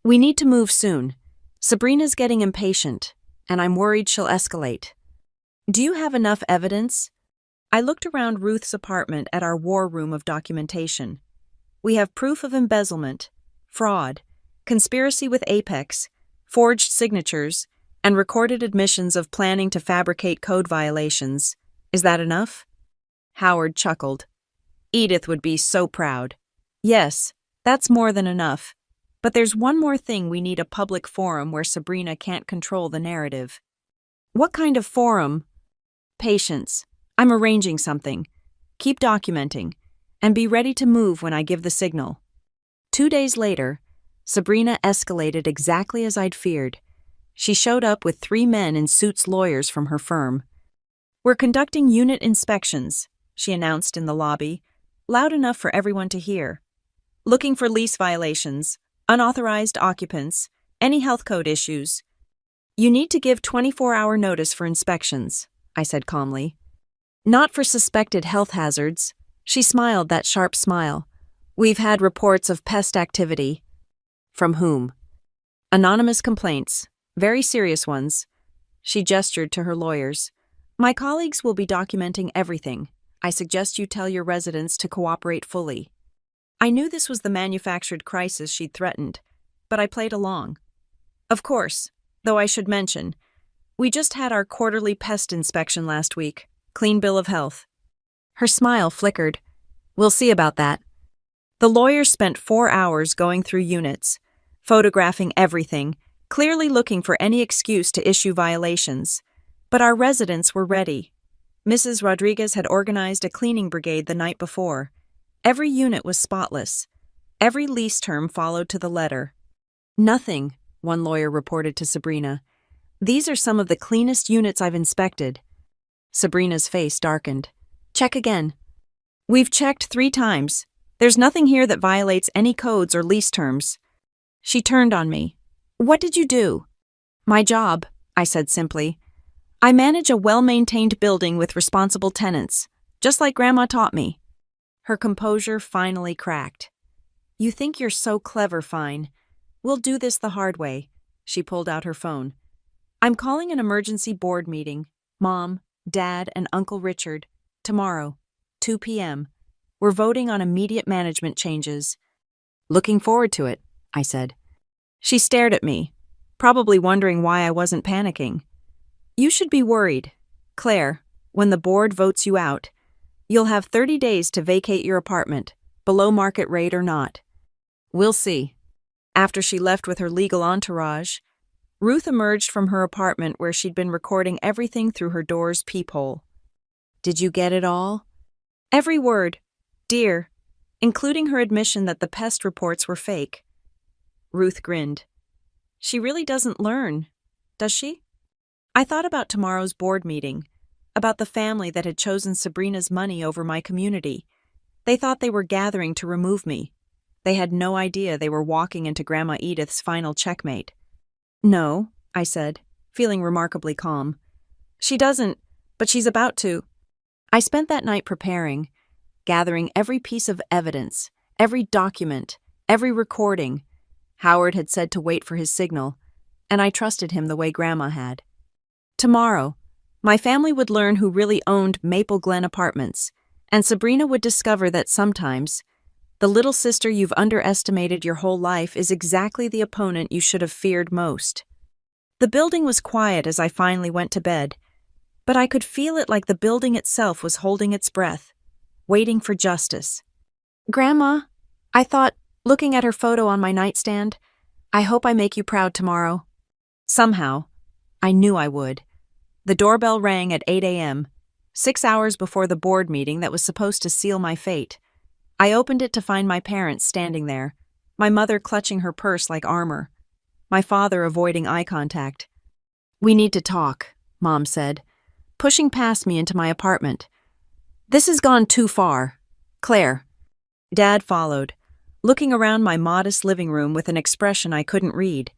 We need to move soon. Sabrina's getting impatient, and I'm worried she'll escalate. Do you have enough evidence? I looked around Ruth's apartment at our war room of documentation. We have proof of embezzlement, fraud, conspiracy with Apex, forged signatures, and recorded admissions of planning to fabricate code violations. Is that enough? Howard chuckled. Edith would be so proud. Yes, that's more than enough. But there's one more thing: we need a public forum where Sabrina can't control the narrative. What kind of forum? Patience. I'm arranging something. Keep documenting, and be ready to move when I give the signal. 2 days later, Sabrina escalated exactly as I'd feared. She showed up with 3 men in suits, lawyers from her firm. We're conducting unit inspections, she announced in the lobby, loud enough for everyone to hear. Looking for lease violations, unauthorized occupants, any health code issues. You need to give 24-hour notice for inspections, I said calmly. Not for suspected health hazards. She smiled that sharp smile. We've had reports of pest activity. From whom? Anonymous complaints, very serious ones. She gestured to her lawyers. My colleagues will be documenting everything. I suggest you tell your residents to cooperate fully. I knew this was the manufactured crisis she'd threatened, but I played along. Of course, though I should mention, we just had our quarterly pest inspection last week. Clean bill of health. Her smile flickered. We'll see about that. The lawyers spent 4 hours going through units, photographing everything, clearly looking for any excuse to issue violations. But our residents were ready. Mrs. Rodriguez had organized a cleaning brigade the night before. Every unit was spotless. Every lease term followed to the letter. Nothing, one lawyer reported to Sabrina. These are some of the cleanest units I've inspected. Sabrina's face darkened. Check again. We've checked 3 times. There's nothing here that violates any codes or lease terms. She turned on me. What did you do? My job, I said simply. I manage a well-maintained building with responsible tenants, just like Grandma taught me. Her composure finally cracked. You think you're so clever, fine. We'll do this the hard way. She pulled out her phone. I'm calling an emergency board meeting. Mom, Dad, and Uncle Richard. Tomorrow, 2 p.m. We're voting on immediate management changes. Looking forward to it, I said. She stared at me, probably wondering why I wasn't panicking. You should be worried. Claire, when the board votes you out, you'll have 30 days to vacate your apartment, below market rate or not. We'll see. After she left with her legal entourage, Ruth emerged from her apartment where she'd been recording everything through her door's peephole. Did you get it all? Every word, dear, including her admission that the pest reports were fake. Ruth grinned. She really doesn't learn, does she? I thought about tomorrow's board meeting, about the family that had chosen Sabrina's money over my community. They thought they were gathering to remove me. They had no idea they were walking into Grandma Edith's final checkmate. No, I said, feeling remarkably calm. She doesn't, but she's about to. I spent that night preparing, gathering every piece of evidence, every document, every recording. Howard had said to wait for his signal, and I trusted him the way Grandma had. Tomorrow, my family would learn who really owned Maple Glen Apartments, and Sabrina would discover that sometimes the little sister you've underestimated your whole life is exactly the opponent you should have feared most. The building was quiet as I finally went to bed, but I could feel it like the building itself was holding its breath, waiting for justice. Grandma, I thought, looking at her photo on my nightstand, I hope I make you proud tomorrow. Somehow, I knew I would. The doorbell rang at 8 a.m., 6 hours before the board meeting that was supposed to seal my fate. I opened it to find my parents standing there, my mother clutching her purse like armor, my father avoiding eye contact. We need to talk, Mom said, pushing past me into my apartment. This has gone too far. Claire. Dad followed, looking around my modest living room with an expression I couldn't read.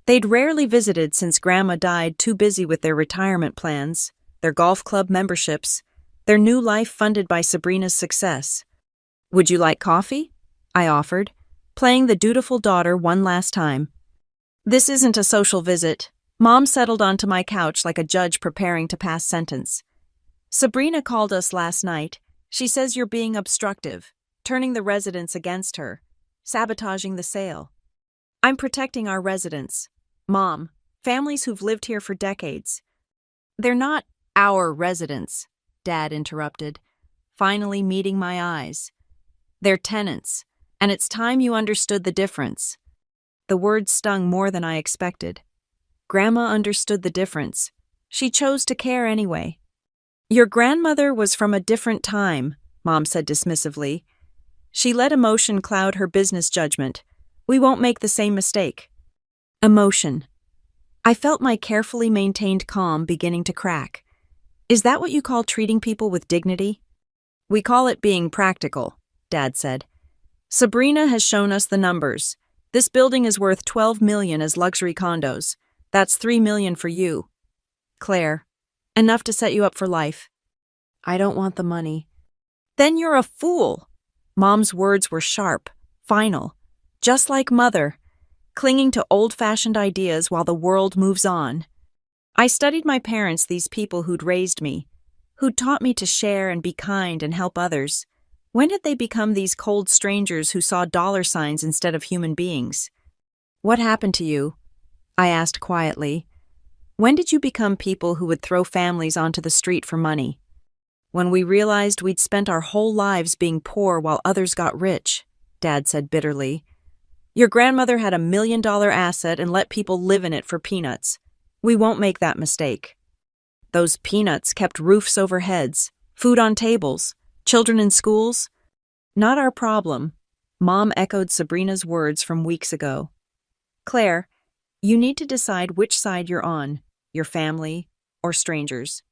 They'd rarely visited since Grandma died, too busy with their retirement plans, their golf club memberships, their new life funded by Sabrina's success. Would you like coffee? I offered, playing the dutiful daughter one last time. This isn't a social visit. Mom settled onto my couch like a judge preparing to pass sentence. Sabrina called us last night. She says you're being obstructive, turning the residents against her, sabotaging the sale. I'm protecting our residents. Mom, families who've lived here for decades. They're not our residents, Dad interrupted, finally meeting my eyes. They're tenants, and it's time you understood the difference. The words stung more than I expected. Grandma understood the difference. She chose to care anyway. Your grandmother was from a different time, Mom said dismissively. She let emotion cloud her business judgment. We won't make the same mistake. Emotion. I felt my carefully maintained calm beginning to crack. Is that what you call treating people with dignity? We call it being practical, Dad said. Sabrina has shown us the numbers. This building is worth $12 million as luxury condos. That's $3 million for you. Claire, enough to set you up for life. I don't want the money. Then you're a fool. Mom's words were sharp, final, just like Mother, clinging to old-fashioned ideas while the world moves on. I studied my parents, these people who'd raised me, who'd taught me to share and be kind and help others. When did they become these cold strangers who saw dollar signs instead of human beings? What happened to you? I asked quietly. When did you become people who would throw families onto the street for money? When we realized we'd spent our whole lives being poor while others got rich, Dad said bitterly. Your grandmother had $1 million asset and let people live in it for peanuts. We won't make that mistake. Those peanuts kept roofs over heads, food on tables, children in schools. Not our problem, Mom echoed Sabrina's words from weeks ago. Claire, you need to decide which side you're on, your family or strangers.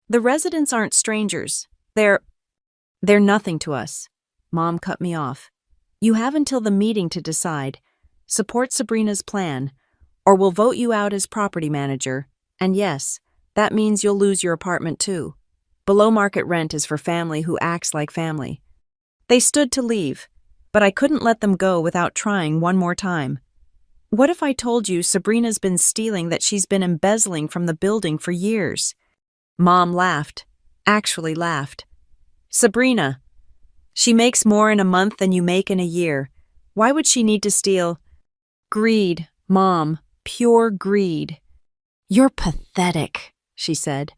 The residents aren't strangers. They're nothing to us. Mom cut me off. You have until the meeting to decide. Support Sabrina's plan, or we'll vote you out as property manager. And yes, that means you'll lose your apartment too. Below market rent is for family who acts like family. They stood to leave, but I couldn't let them go without trying one more time. What if I told you Sabrina's been stealing, that she's been embezzling from the building for years? Mom laughed, actually laughed. Sabrina, she makes more in a month than you make in a year. Why would she need to steal? Greed, Mom, pure greed. You're pathetic, she said,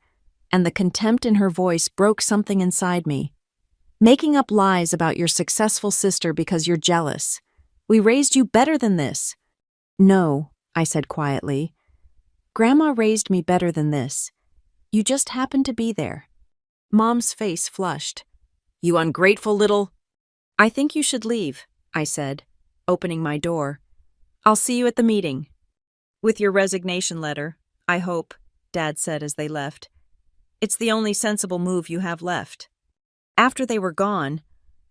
and the contempt in her voice broke something inside me. Making up lies about your successful sister because you're jealous. We raised you better than this. No, I said quietly. Grandma raised me better than this. You just happened to be there. Mom's face flushed. You ungrateful little... I think you should leave, I said, opening my door. I'll see you at the meeting. With your resignation letter, I hope, Dad said as they left. It's the only sensible move you have left. After they were gone,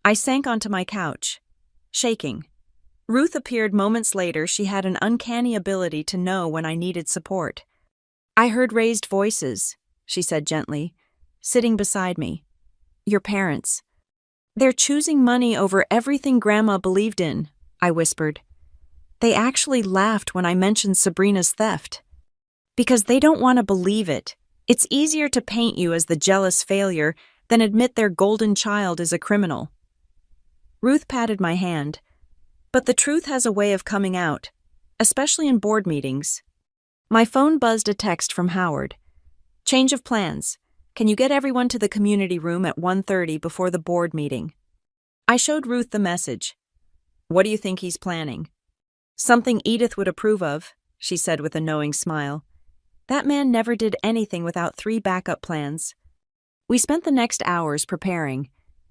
I sank onto my couch, shaking. Ruth appeared moments later. She had an uncanny ability to know when I needed support. I heard raised voices, she said gently, sitting beside me. Your parents. They're choosing money over everything Grandma believed in, I whispered. They actually laughed when I mentioned Sabrina's theft. Because they don't want to believe it. It's easier to paint you as the jealous failure than admit their golden child is a criminal. Ruth patted my hand. But the truth has a way of coming out, especially in board meetings. My phone buzzed a text from Howard. Change of plans. Can you get everyone to the community room at 1:30 before the board meeting? I showed Ruth the message. What do you think he's planning? Something Edith would approve of, she said with a knowing smile. That man never did anything without 3 backup plans. We spent the next hours preparing,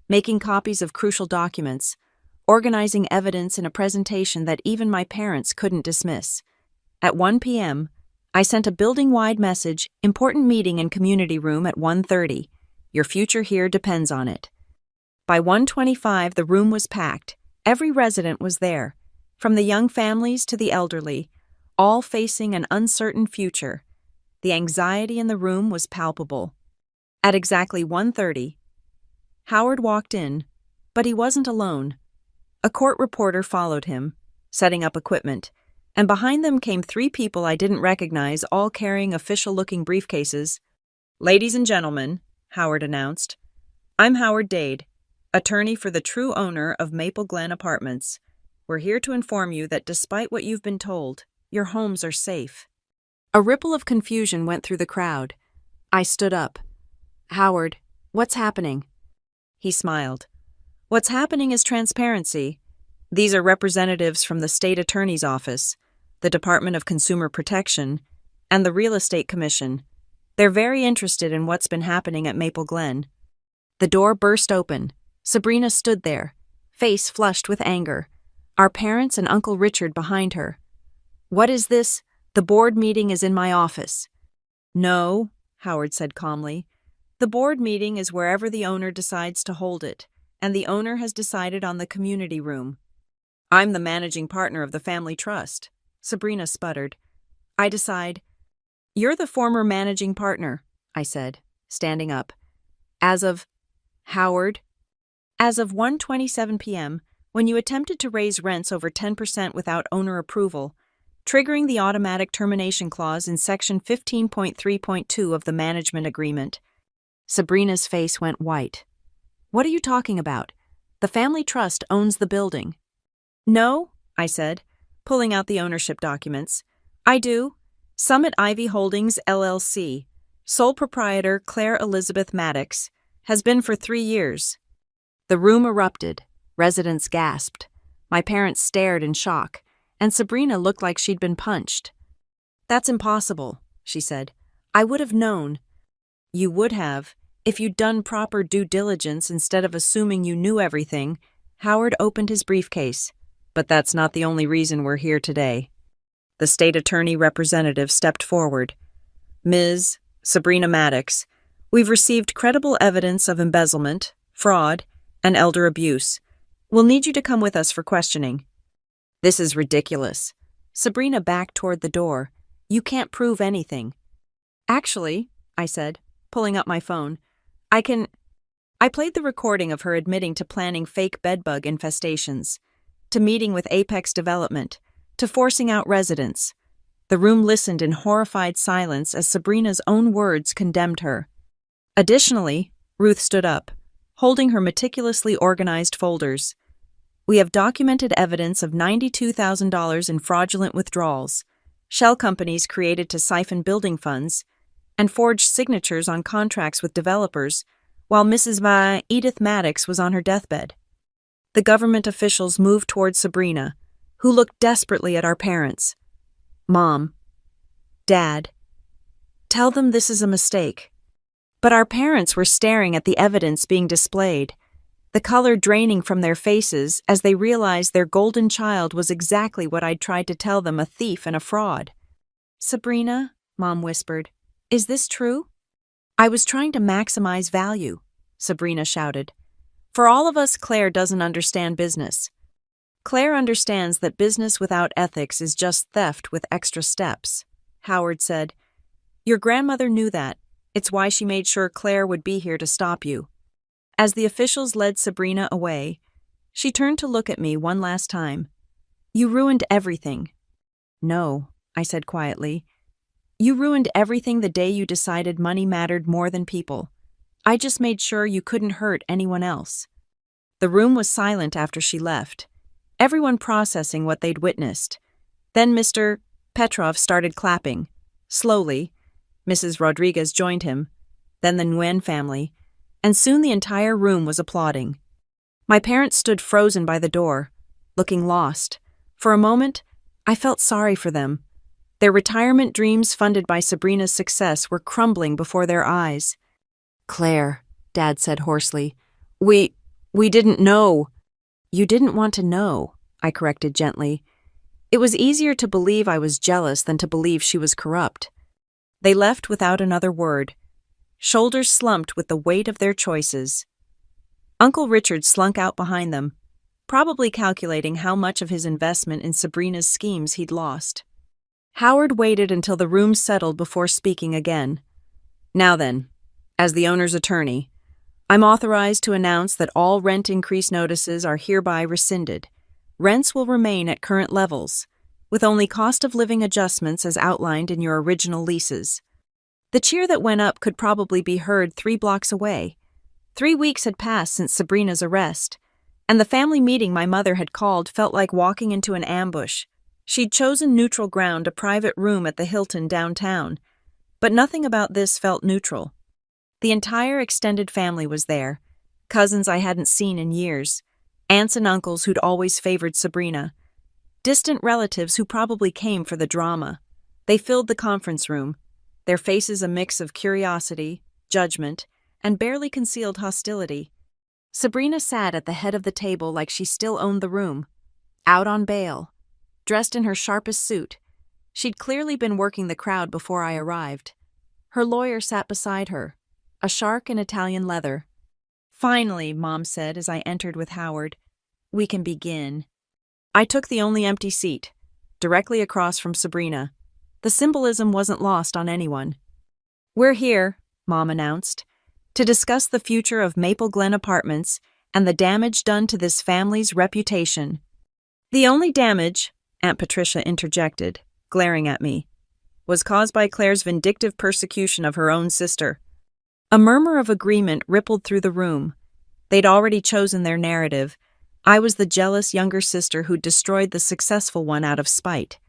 making copies of crucial documents, organizing evidence in a presentation that even my parents couldn't dismiss. At 1 p.m., I sent a building-wide message, important meeting in community room at 1:30. Your future here depends on it. By 1:25, the room was packed. Every resident was there, from the young families to the elderly, all facing an uncertain future. The anxiety in the room was palpable. At exactly 1:30, Howard walked in, but he wasn't alone. A court reporter followed him, setting up equipment, and behind them came 3 people I didn't recognize, all carrying official-looking briefcases. Ladies and gentlemen, Howard announced, I'm Howard Dade, attorney for the true owner of Maple Glen Apartments. We're here to inform you that despite what you've been told, your homes are safe. A ripple of confusion went through the crowd. I stood up. Howard, what's happening? He smiled. What's happening is transparency. These are representatives from the state attorney's office, the Department of Consumer Protection, and the Real Estate Commission. They're very interested in what's been happening at Maple Glen. The door burst open. Sabrina stood there, face flushed with anger, our parents and Uncle Richard behind her. What is this? The board meeting is in my office. No, Howard said calmly. The board meeting is wherever the owner decides to hold it, and the owner has decided on the community room. I'm the managing partner of the family trust, Sabrina sputtered. I decide. You're the former managing partner, I said, standing up. As of Howard, As of 1:27 p.m., when you attempted to raise rents over 10% without owner approval, triggering the automatic termination clause in Section 15.3.2 of the management agreement. Sabrina's face went white. What are you talking about? The family trust owns the building. No, I said, pulling out the ownership documents. I do. Summit Ivy Holdings, LLC, sole proprietor Claire Elizabeth Maddox, has been for 3 years. The room erupted. Residents gasped. My parents stared in shock, and Sabrina looked like she'd been punched. That's impossible, she said. I would have known. You would have, if you'd done proper due diligence instead of assuming you knew everything. Howard opened his briefcase. But that's not the only reason we're here today. The state attorney representative stepped forward. Ms. Sabrina Maddox, we've received credible evidence of embezzlement, fraud, and elder abuse. We'll need you to come with us for questioning. This is ridiculous. Sabrina backed toward the door. You can't prove anything. Actually, I said, pulling up my phone, I played the recording of her admitting to planning fake bedbug infestations, to meeting with Apex Development, to forcing out residents. The room listened in horrified silence as Sabrina's own words condemned her. Additionally, Ruth stood up, holding her meticulously organized folders. We have documented evidence of $92,000 in fraudulent withdrawals, shell companies created to siphon building funds, and forged signatures on contracts with developers while Mrs. Edith Maddox was on her deathbed. The government officials moved toward Sabrina, who looked desperately at our parents. Mom, Dad, tell them this is a mistake. But our parents were staring at the evidence being displayed, the color draining from their faces as they realized their golden child was exactly what I'd tried to tell them, a thief and a fraud. Sabrina, Mom whispered, is this true? I was trying to maximize value, Sabrina shouted. For all of us, Claire doesn't understand business. Claire understands that business without ethics is just theft with extra steps, Howard said. Your grandmother knew that. It's why she made sure Claire would be here to stop you. As the officials led Sabrina away, she turned to look at me one last time. You ruined everything. No, I said quietly. You ruined everything the day you decided money mattered more than people. I just made sure you couldn't hurt anyone else. The room was silent after she left, everyone processing what they'd witnessed. Then Mr. Petrov started clapping. Slowly, Mrs. Rodriguez joined him, then the Nguyen family, and soon the entire room was applauding. My parents stood frozen by the door, looking lost. For a moment, I felt sorry for them. Their retirement dreams funded by Sabrina's success were crumbling before their eyes. Claire, Dad said hoarsely, we didn't know. You didn't want to know, I corrected gently. It was easier to believe I was jealous than to believe she was corrupt. They left without another word, shoulders slumped with the weight of their choices. Uncle Richard slunk out behind them, probably calculating how much of his investment in Sabrina's schemes he'd lost. Howard waited until the room settled before speaking again. Now then, as the owner's attorney, I'm authorized to announce that all rent increase notices are hereby rescinded. Rents will remain at current levels, with only cost of living adjustments as outlined in your original leases. The cheer that went up could probably be heard 3 blocks away. 3 weeks had passed since Sabrina's arrest, and the family meeting my mother had called felt like walking into an ambush. She'd chosen neutral ground, a private room at the Hilton downtown, but nothing about this felt neutral. The entire extended family was there, cousins I hadn't seen in years, aunts and uncles who'd always favored Sabrina, distant relatives who probably came for the drama. They filled the conference room, their faces a mix of curiosity, judgment, and barely concealed hostility. Sabrina sat at the head of the table like she still owned the room, out on bail, dressed in her sharpest suit. She'd clearly been working the crowd before I arrived. Her lawyer sat beside her, a shark in Italian leather. Finally, Mom said as I entered with Howard, we can begin. I took the only empty seat, directly across from Sabrina. The symbolism wasn't lost on anyone. We're here, Mom announced, to discuss the future of Maple Glen Apartments and the damage done to this family's reputation. The only damage, Aunt Patricia interjected, glaring at me, was caused by Claire's vindictive persecution of her own sister. A murmur of agreement rippled through the room. They'd already chosen their narrative. I was the jealous younger sister who'd destroyed the successful one out of spite.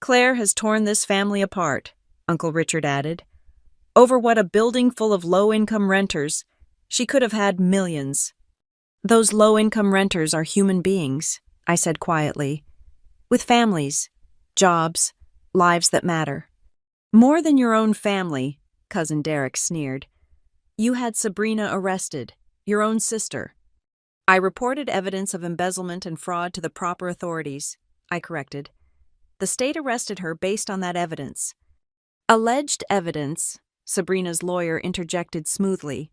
Claire has torn this family apart, Uncle Richard added. Over what, a building full of low-income renters. She could have had millions. Those low-income renters are human beings, I said quietly, with families, jobs, lives that matter. More than your own family, Cousin Derek sneered. You had Sabrina arrested, your own sister. I reported evidence of embezzlement and fraud to the proper authorities, I corrected. The state arrested her based on that evidence. Alleged evidence, Sabrina's lawyer interjected smoothly.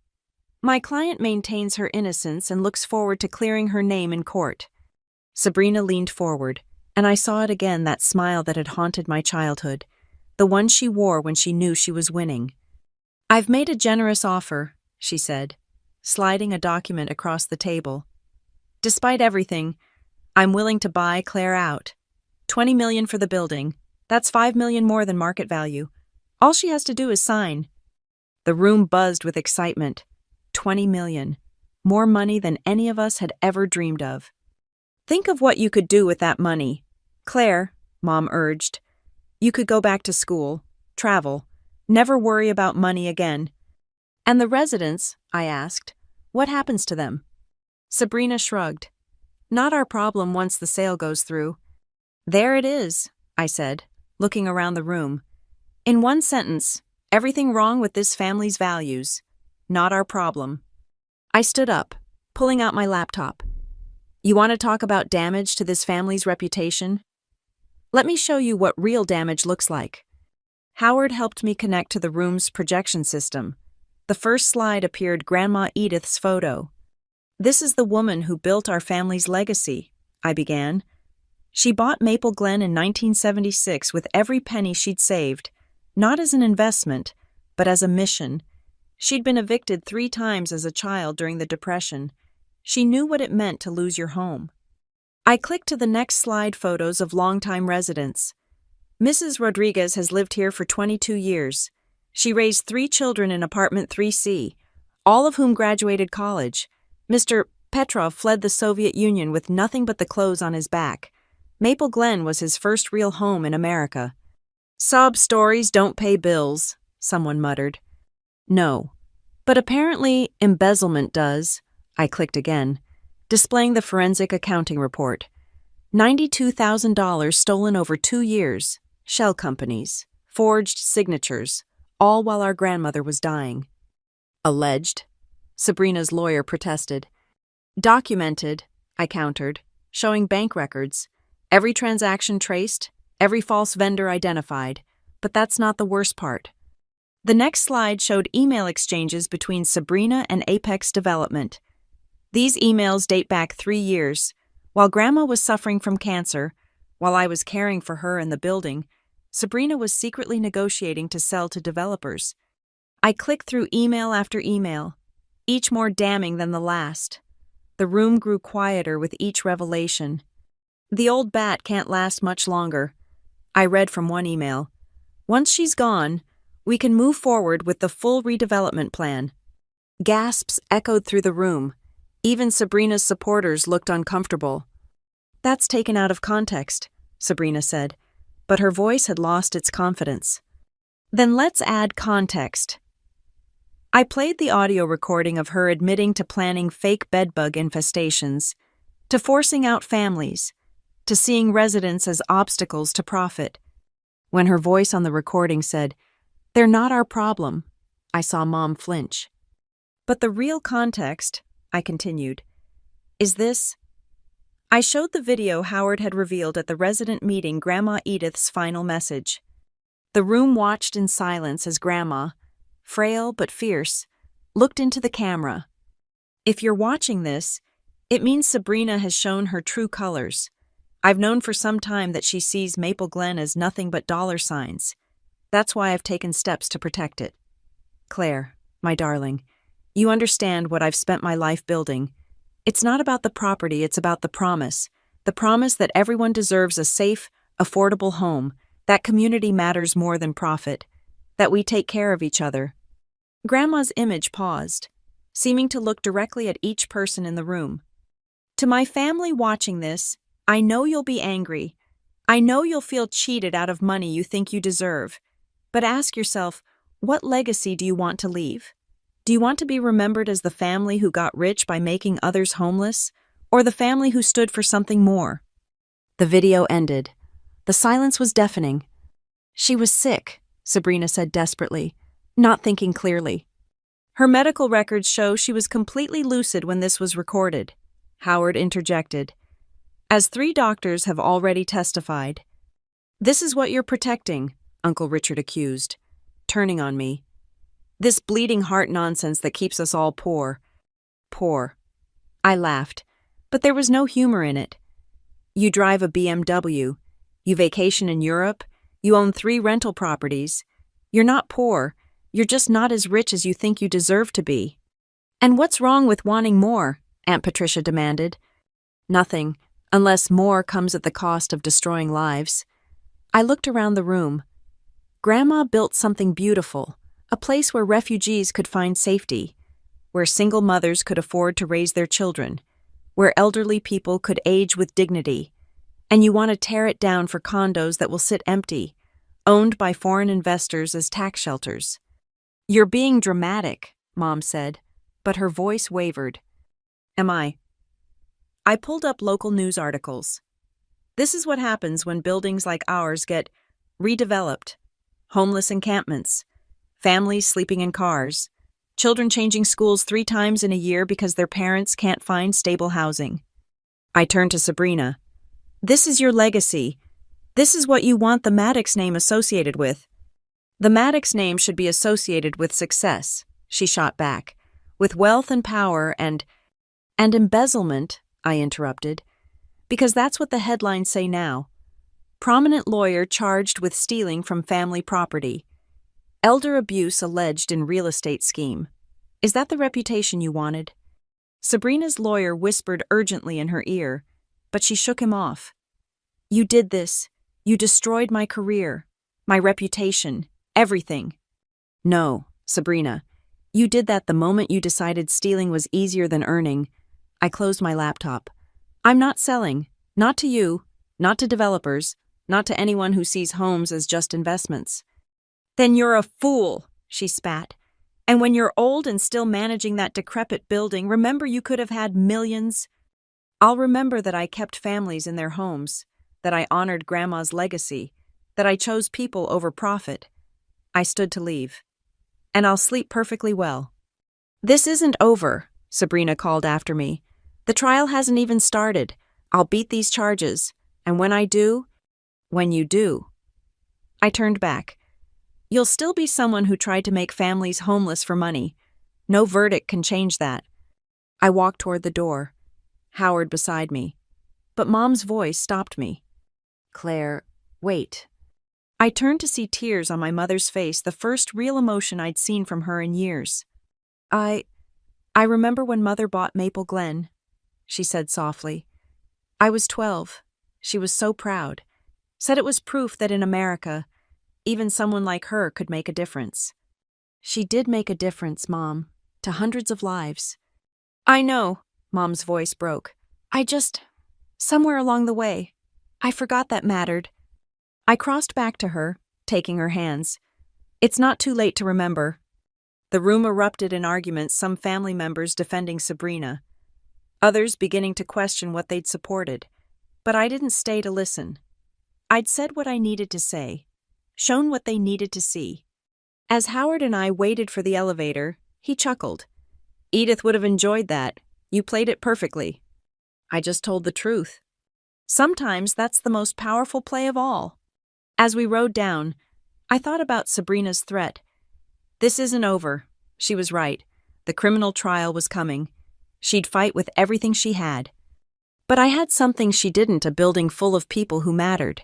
My client maintains her innocence and looks forward to clearing her name in court. Sabrina leaned forward, and I saw it again, that smile that had haunted my childhood, the one she wore when she knew she was winning. I've made a generous offer, she said, sliding a document across the table. Despite everything, I'm willing to buy Claire out. $20 million for the building. That's $5 million more than market value. All she has to do is sign. The room buzzed with excitement. $20 million. More money than any of us had ever dreamed of. Think of what you could do with that money. Claire, Mom urged. You could go back to school, travel, never worry about money again. And the residents, I asked, what happens to them? Sabrina shrugged. Not our problem once the sale goes through. There it is, I said, looking around the room. In one sentence, everything wrong with this family's values. Not our problem. I stood up, pulling out my laptop. You want to talk about damage to this family's reputation? Let me show you what real damage looks like. Howard helped me connect to the room's projection system. The first slide appeared Grandma Edith's photo. This is the woman who built our family's legacy, I began. She bought Maple Glen in 1976 with every penny she'd saved, not as an investment, but as a mission. She'd been evicted 3 times as a child during the Depression. She knew what it meant to lose your home. I clicked to the next slide, photos of longtime residents. Mrs. Rodriguez has lived here for 22 years. She raised 3 children in apartment 3C, all of whom graduated college. Mr. Petrov fled the Soviet Union with nothing but the clothes on his back. Maple Glen was his first real home in America. Sob stories don't pay bills, someone muttered. No. But apparently embezzlement does. I clicked again, displaying the forensic accounting report. $92,000 stolen over 2 years. Shell companies. Forged signatures. All while our grandmother was dying. Alleged. Sabrina's lawyer protested. Documented, I countered, showing bank records. Every transaction traced, every false vendor identified. But that's not the worst part. The next slide showed email exchanges between Sabrina and Apex Development. These emails date back 3 years. While Grandma was suffering from cancer, while I was caring for her in the building, Sabrina was secretly negotiating to sell to developers. I clicked through email after email, each more damning than the last. The room grew quieter with each revelation. The old bat can't last much longer. I read from one email. Once she's gone, we can move forward with the full redevelopment plan. Gasps echoed through the room. Even Sabrina's supporters looked uncomfortable. That's taken out of context, Sabrina said, but her voice had lost its confidence. Then let's add context. I played the audio recording of her admitting to planning fake bedbug infestations, to forcing out families, to seeing residents as obstacles to profit. When her voice on the recording said, "They're not our problem," I saw Mom flinch. But the real context, I continued, is this. I showed the video Howard had revealed at the resident meeting, Grandma Edith's final message. The room watched in silence as Grandma, frail but fierce, looked into the camera. If you're watching this, it means Sabrina has shown her true colors. I've known for some time that she sees Maple Glen as nothing but dollar signs. That's why I've taken steps to protect it. Claire, my darling, you understand what I've spent my life building. It's not about the property, it's about the promise. The promise that everyone deserves a safe, affordable home, that community matters more than profit, that we take care of each other. Grandma's image paused, seeming to look directly at each person in the room. To my family watching this, I know you'll be angry. I know you'll feel cheated out of money you think you deserve. But ask yourself, what legacy do you want to leave? Do you want to be remembered as the family who got rich by making others homeless, or the family who stood for something more? The video ended. The silence was deafening. She was sick, Sabrina said desperately, not thinking clearly. Her medical records show she was completely lucid when this was recorded. Howard interjected. As 3 doctors have already testified. This is what you're protecting, Uncle Richard accused, turning on me. This bleeding heart nonsense that keeps us all poor. Poor. I laughed, but there was no humor in it. You drive a BMW. You vacation in Europe. You own 3 rental properties. You're not poor. You're just not as rich as you think you deserve to be. And what's wrong with wanting more? Aunt Patricia demanded. Nothing, unless more comes at the cost of destroying lives. I looked around the room. Grandma built something beautiful, a place where refugees could find safety, where single mothers could afford to raise their children, where elderly people could age with dignity. And you want to tear it down for condos that will sit empty, owned by foreign investors as tax shelters. You're being dramatic, Mom said, but her voice wavered. Am I? I pulled up local news articles. This is what happens when buildings like ours get redeveloped. Homeless encampments, families sleeping in cars, children changing schools 3 times in a year because their parents can't find stable housing. I turned to Sabrina. This is your legacy. This is what you want the Maddox name associated with. The Maddox name should be associated with success, she shot back, with wealth and power and embezzlement, I interrupted, because that's what the headlines say now. Prominent lawyer charged with stealing from family property. Elder abuse alleged in real estate scheme. Is that the reputation you wanted? Sabrina's lawyer whispered urgently in her ear, but she shook him off. You did this. You destroyed my career, my reputation, everything. No, Sabrina. You did that the moment you decided stealing was easier than earning. I closed my laptop. I'm not selling. Not to you. Not to developers. Not to anyone who sees homes as just investments. Then you're a fool, she spat. And when you're old and still managing that decrepit building, remember you could have had millions. I'll remember that I kept families in their homes, that I honored Grandma's legacy, that I chose people over profit. I stood to leave. And I'll sleep perfectly well. This isn't over, Sabrina called after me. The trial hasn't even started. I'll beat these charges. And when I do, when you do. I turned back. You'll still be someone who tried to make families homeless for money. No verdict can change that. I walked toward the door, Howard beside me. But Mom's voice stopped me. Claire, wait. I turned to see tears on my mother's face, the first real emotion I'd seen from her in years. I remember when Mother bought Maple Glen, she said softly. I was 12. She was so proud. Said it was proof that in America, even someone like her could make a difference. She did make a difference, Mom, to hundreds of lives. I know, Mom's voice broke. Somewhere along the way, I forgot that mattered. I crossed back to her, taking her hands. It's not too late to remember. The room erupted in arguments, some family members defending Sabrina, others beginning to question what they'd supported. But I didn't stay to listen. I'd said what I needed to say, shown what they needed to see. As Howard and I waited for the elevator, he chuckled. Edith would have enjoyed that. You played it perfectly. I just told the truth. Sometimes that's the most powerful play of all. As we rode down, I thought about Sabrina's threat. This isn't over. She was right. The criminal trial was coming. She'd fight with everything she had. But I had something she didn't, a building full of people who mattered,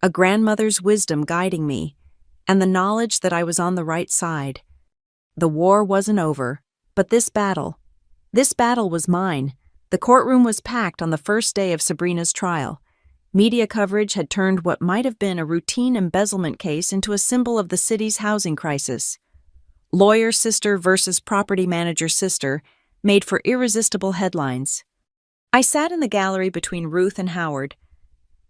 a grandmother's wisdom guiding me, and the knowledge that I was on the right side. The war wasn't over, but this battle was mine. The courtroom was packed on the first day of Sabrina's trial. Media coverage had turned what might have been a routine embezzlement case into a symbol of the city's housing crisis. Lawyer sister versus property manager sister made for irresistible headlines. I sat in the gallery between Ruth and Howard,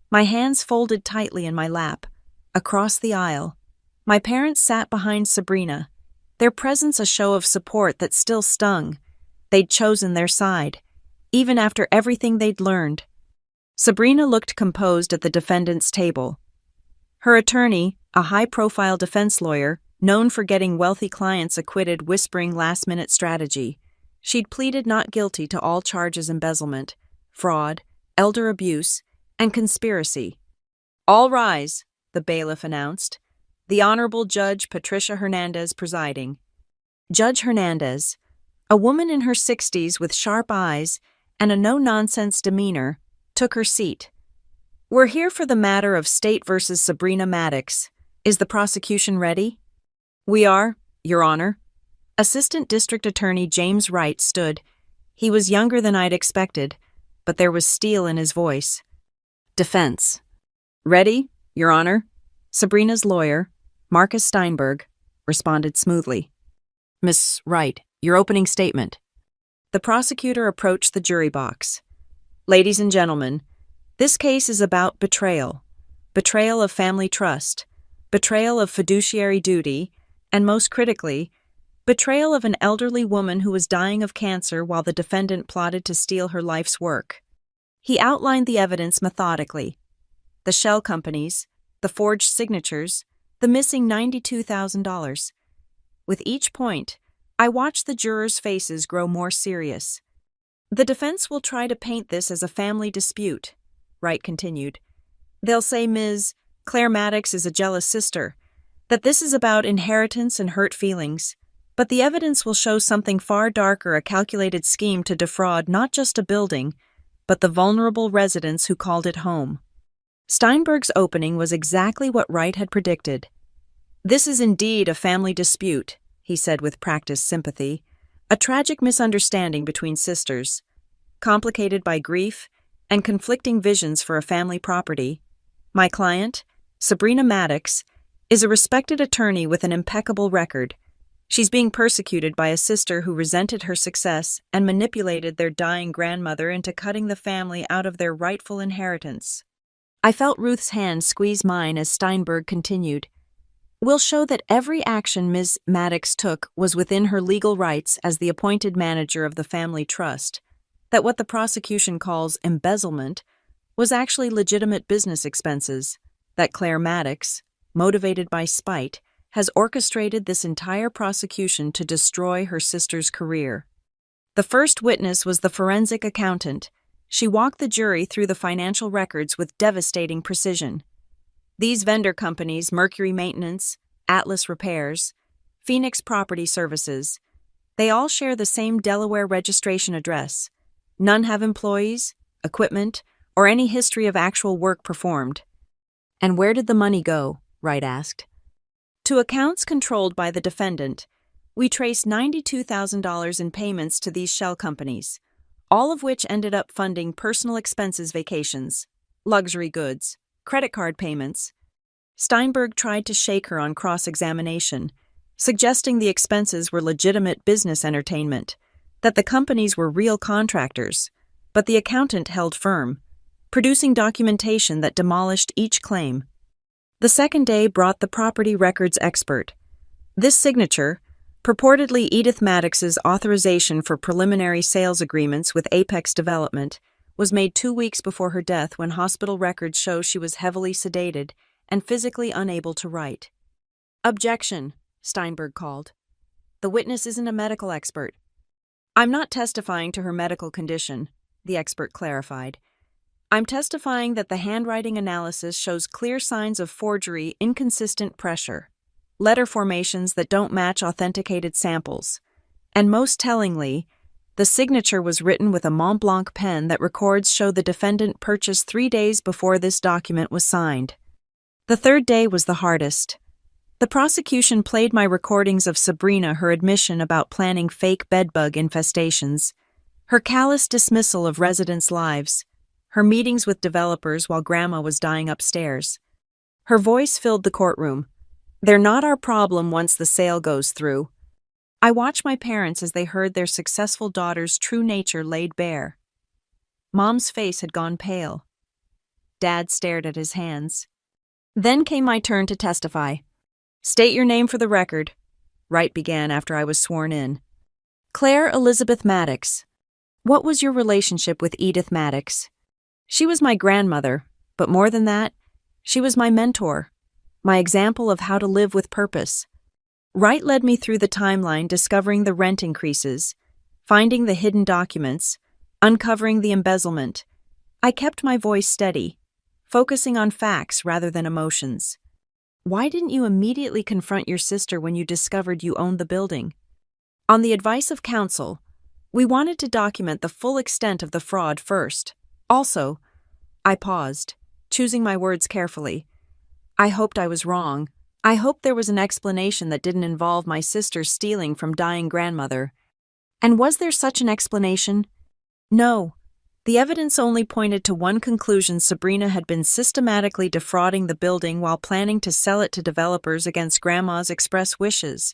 my hands folded tightly in my lap. Across the aisle, my parents sat behind Sabrina, their presence a show of support that still stung. They'd chosen their side, even after everything they'd learned. Sabrina looked composed at the defendant's table. Her attorney, a high-profile defense lawyer, known for getting wealthy clients acquitted whispering last-minute strategy. She'd pleaded not guilty to all charges: embezzlement, fraud, elder abuse, and conspiracy. "All rise," the bailiff announced. The Honorable Judge Patricia Hernandez presiding. Judge Hernandez, a woman in her 60s with sharp eyes and a no-nonsense demeanor, took her seat. "We're here for the matter of State versus Sabrina Maddox. Is the prosecution ready?" "We are, Your Honor." Assistant District Attorney James Wright stood. He was younger than I'd expected, but there was steel in his voice. "Defense." "Ready, Your Honor." Sabrina's lawyer, Marcus Steinberg, responded smoothly. "Miss Wright, your opening statement." The prosecutor approached the jury box. "Ladies and gentlemen, this case is about betrayal. Betrayal of family trust, betrayal of fiduciary duty, and most critically, betrayal of an elderly woman who was dying of cancer while the defendant plotted to steal her life's work." He outlined the evidence methodically. The shell companies, the forged signatures, the missing $92,000. With each point, I watched the jurors' faces grow more serious. "The defense will try to paint this as a family dispute," Wright continued. "They'll say Ms. Claire Maddox is a jealous sister, that this is about inheritance and hurt feelings. But the evidence will show something far darker: a calculated scheme to defraud not just a building, but the vulnerable residents who called it home." Steinberg's opening was exactly what Wright had predicted. "This is indeed a family dispute," he said with practiced sympathy, "a tragic misunderstanding between sisters, complicated by grief and conflicting visions for a family property. My client, Sabrina Maddox, is a respected attorney with an impeccable record. She's being persecuted by a sister who resented her success and manipulated their dying grandmother into cutting the family out of their rightful inheritance." I felt Ruth's hand squeeze mine as Steinberg continued. "We'll show that every action Ms. Maddox took was within her legal rights as the appointed manager of the family trust, that what the prosecution calls embezzlement was actually legitimate business expenses, that Claire Maddox, motivated by spite, has orchestrated this entire prosecution to destroy her sister's career." The first witness was the forensic accountant. She walked the jury through the financial records with devastating precision. These vendor companies, Mercury Maintenance, Atlas Repairs, Phoenix Property Services, they all share the same Delaware registration address. None have employees, equipment, or any history of actual work performed. "And where did the money go?" Wright asked. "To accounts controlled by the defendant. We traced $92,000 in payments to these shell companies, all of which ended up funding personal expenses, vacations, luxury goods, credit card payments." Steinberg tried to shake her on cross-examination, suggesting the expenses were legitimate business entertainment, that the companies were real contractors, but the accountant held firm, producing documentation that demolished each claim. The second day brought the property records expert. This signature, purportedly Edith Maddox's authorization for preliminary sales agreements with Apex Development, was made 2 weeks before her death when hospital records show she was heavily sedated and physically unable to write. "Objection," Steinberg called. "The witness isn't a medical expert." "I'm not testifying to her medical condition," the expert clarified. "I'm testifying that the handwriting analysis shows clear signs of forgery, inconsistent pressure, letter formations that don't match authenticated samples, and most tellingly, the signature was written with a Mont Blanc pen that records show the defendant purchased 3 days before this document was signed." The third day was the hardest. The prosecution played my recordings of Sabrina, her admission about planning fake bedbug infestations. Her callous dismissal of residents' lives, her meetings with developers while Grandma was dying upstairs. Her voice filled the courtroom. They're not our problem once the sale goes through. I watched my parents as they heard their successful daughter's true nature laid bare. Mom's face had gone pale. Dad stared at his hands. Then came my turn to testify. State your name for the record, Wright began after I was sworn in. Claire Elizabeth Maddox. What was your relationship with Edith Maddox? She was my grandmother, but more than that, she was my mentor, my example of how to live with purpose. Wright led me through the timeline, discovering the rent increases, finding the hidden documents, uncovering the embezzlement. I kept my voice steady, focusing on facts rather than emotions. Why didn't you immediately confront your sister when you discovered you owned the building? On the advice of counsel, we wanted to document the full extent of the fraud first. Also, I paused, choosing my words carefully. I hoped I was wrong. I hoped there was an explanation that didn't involve my sister stealing from dying grandmother. And was there such an explanation? No. The evidence only pointed to one conclusion: Sabrina had been systematically defrauding the building while planning to sell it to developers against Grandma's express wishes.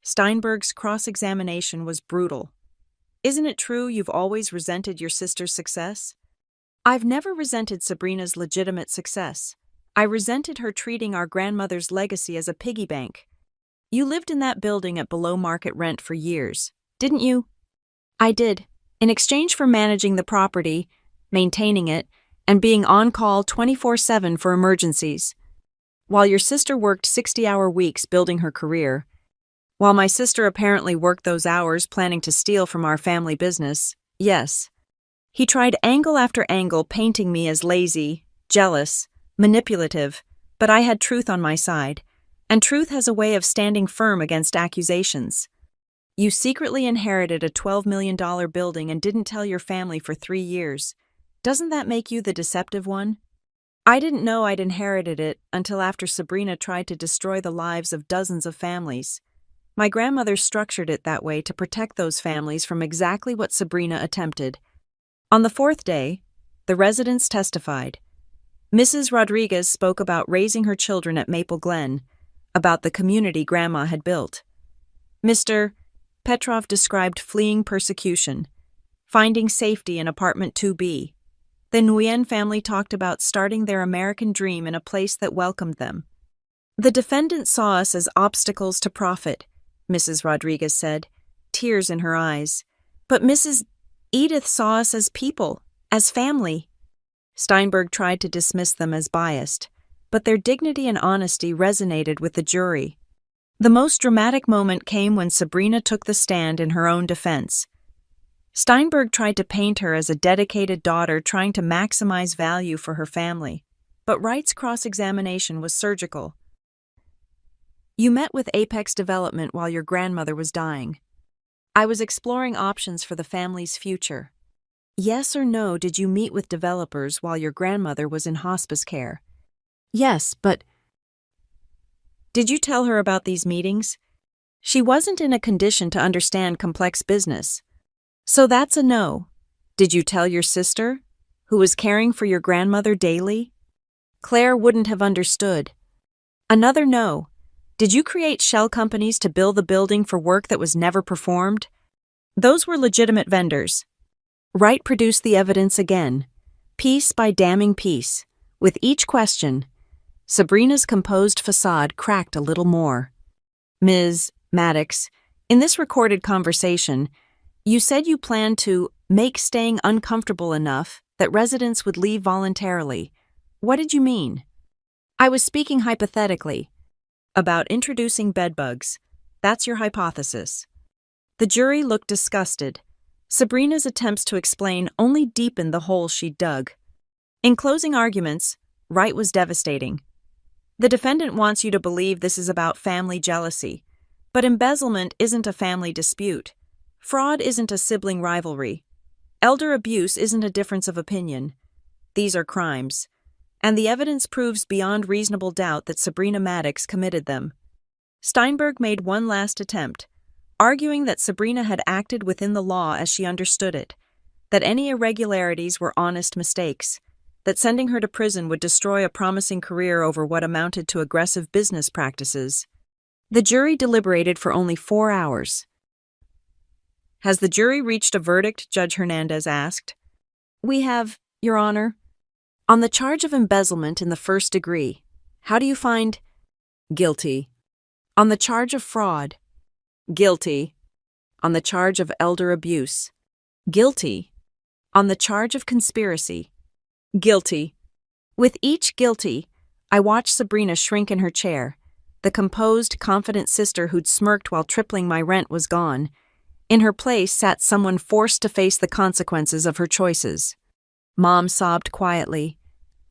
Steinberg's cross-examination was brutal. Isn't it true you've always resented your sister's success? I've never resented Sabrina's legitimate success. I resented her treating our grandmother's legacy as a piggy bank. You lived in that building at below market rent for years, didn't you? I did. In exchange for managing the property, maintaining it, and being on call 24/7 for emergencies. While your sister worked 60-hour weeks building her career, while my sister apparently worked those hours planning to steal from our family business, yes. He tried angle after angle, painting me as lazy, jealous, manipulative, but I had truth on my side, and truth has a way of standing firm against accusations. You secretly inherited a $12 million building and didn't tell your family for 3 years. Doesn't that make you the deceptive one? I didn't know I'd inherited it until after Sabrina tried to destroy the lives of dozens of families. My grandmother structured it that way to protect those families from exactly what Sabrina attempted. On the 4th day, the residents testified. Mrs. Rodriguez spoke about raising her children at Maple Glen, about the community Grandma had built. Mr. Petrov described fleeing persecution, finding safety in apartment 2B. The Nguyen family talked about starting their American dream in a place that welcomed them. The defendant saw us as obstacles to profit, Mrs. Rodriguez said, tears in her eyes. But Mrs. Edith saw us as people, as family. Steinberg tried to dismiss them as biased, but their dignity and honesty resonated with the jury. The most dramatic moment came when Sabrina took the stand in her own defense. Steinberg tried to paint her as a dedicated daughter trying to maximize value for her family, but Wright's cross-examination was surgical. You met with Apex Development while your grandmother was dying. I was exploring options for the family's future. Yes or no, did you meet with developers while your grandmother was in hospice care? Yes, but did you tell her about these meetings? She wasn't in a condition to understand complex business. So that's a no. Did you tell your sister, who was caring for your grandmother daily? Claire wouldn't have understood. Another no. Did you create shell companies to bill the building for work that was never performed? Those were legitimate vendors. Wright produced the evidence again, piece by damning piece. With each question, Sabrina's composed facade cracked a little more. Ms. Maddox, in this recorded conversation, you said you planned to make staying uncomfortable enough that residents would leave voluntarily. What did you mean? I was speaking hypothetically about introducing bedbugs. That's your hypothesis. The jury looked disgusted. Sabrina's attempts to explain only deepened the hole she dug. In closing arguments, Wright was devastating. The defendant wants you to believe this is about family jealousy, but embezzlement isn't a family dispute. Fraud isn't a sibling rivalry. Elder abuse isn't a difference of opinion. These are crimes, and the evidence proves beyond reasonable doubt that Sabrina Maddox committed them. Steinberg made one last attempt, arguing that Sabrina had acted within the law as she understood it, that any irregularities were honest mistakes, that sending her to prison would destroy a promising career over what amounted to aggressive business practices. The jury deliberated for only 4 hours. "Has the jury reached a verdict?" Judge Hernandez asked. "We have, Your Honor." "On the charge of embezzlement in the first degree, how do you find?" "Guilty." "On the charge of fraud?" "Guilty." "On the charge of elder abuse?" "Guilty." "On the charge of conspiracy?" "Guilty." With each guilty, I watched Sabrina shrink in her chair. The composed, confident sister who'd smirked while tripling my rent was gone. In her place sat someone forced to face the consequences of her choices. Mom sobbed quietly.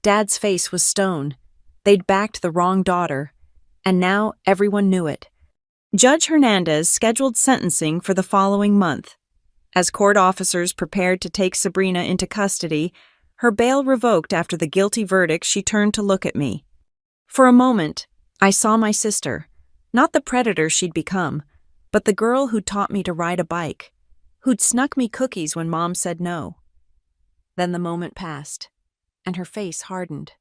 Dad's face was stone. They'd backed the wrong daughter, and now everyone knew it. Judge Hernandez scheduled sentencing for the following month. As court officers prepared to take Sabrina into custody, her bail revoked after the guilty verdict, she turned to look at me. For a moment, I saw my sister, not the predator she'd become, but the girl who'd taught me to ride a bike, who'd snuck me cookies when Mom said no. Then the moment passed, and her face hardened.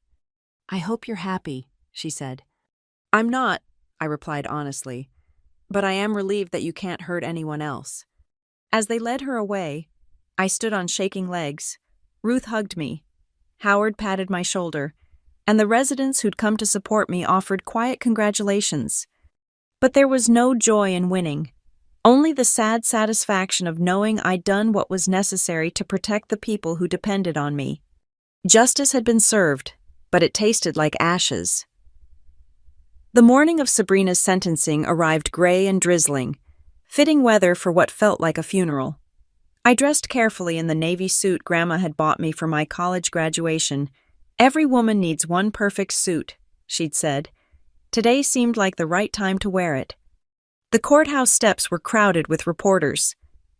"I hope you're happy," she said. "I'm not," I replied honestly, "but I am relieved that you can't hurt anyone else." As they led her away, I stood on shaking legs. Ruth hugged me. Howard patted my shoulder, and the residents who'd come to support me offered quiet congratulations. But there was no joy in winning, only the sad satisfaction of knowing I'd done what was necessary to protect the people who depended on me. Justice had been served, but it tasted like ashes. The morning of Sabrina's sentencing arrived gray and drizzling, fitting weather for what felt like a funeral. I dressed carefully in the navy suit Grandma had bought me for my college graduation. "Every woman needs one perfect suit," she'd said. Today seemed like the right time to wear it. The courthouse steps were crowded with reporters.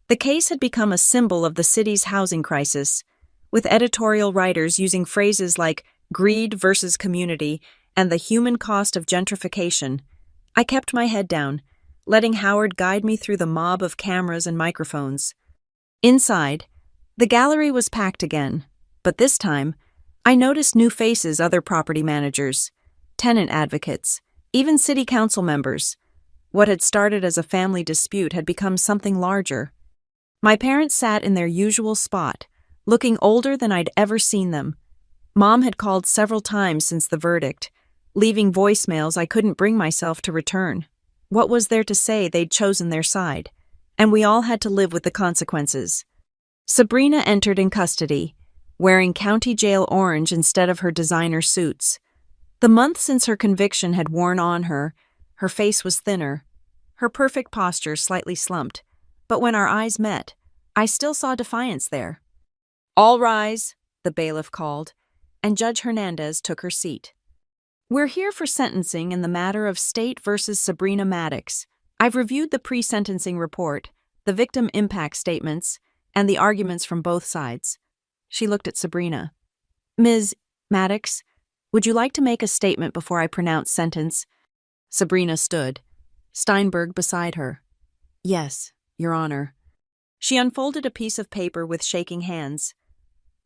The case had become a symbol of the city's housing crisis, with editorial writers using phrases like greed versus community and the human cost of gentrification. I kept my head down, letting Howard guide me through the mob of cameras and microphones. Inside, the gallery was packed again, but this time, I noticed new faces: other property managers, tenant advocates, even city council members. What had started as a family dispute had become something larger. My parents sat in their usual spot, looking older than I'd ever seen them. Mom had called several times since the verdict, leaving voicemails I couldn't bring myself to return. What was there to say they'd chosen their side? And we all had to live with the consequences. Sabrina entered in custody, wearing county jail orange instead of her designer suits. The month since her conviction had worn on her. Her face was thinner, her perfect posture slightly slumped, but when our eyes met, I still saw defiance there. "All rise," the bailiff called, and Judge Hernandez took her seat. "We're here for sentencing in the matter of State versus Sabrina Maddox. I've reviewed the pre-sentencing report, the victim impact statements, and the arguments from both sides." She looked at Sabrina. "Ms. Maddox, would you like to make a statement before I pronounce sentence?" Sabrina stood, Steinberg beside her. "Yes, Your Honor." She unfolded a piece of paper with shaking hands.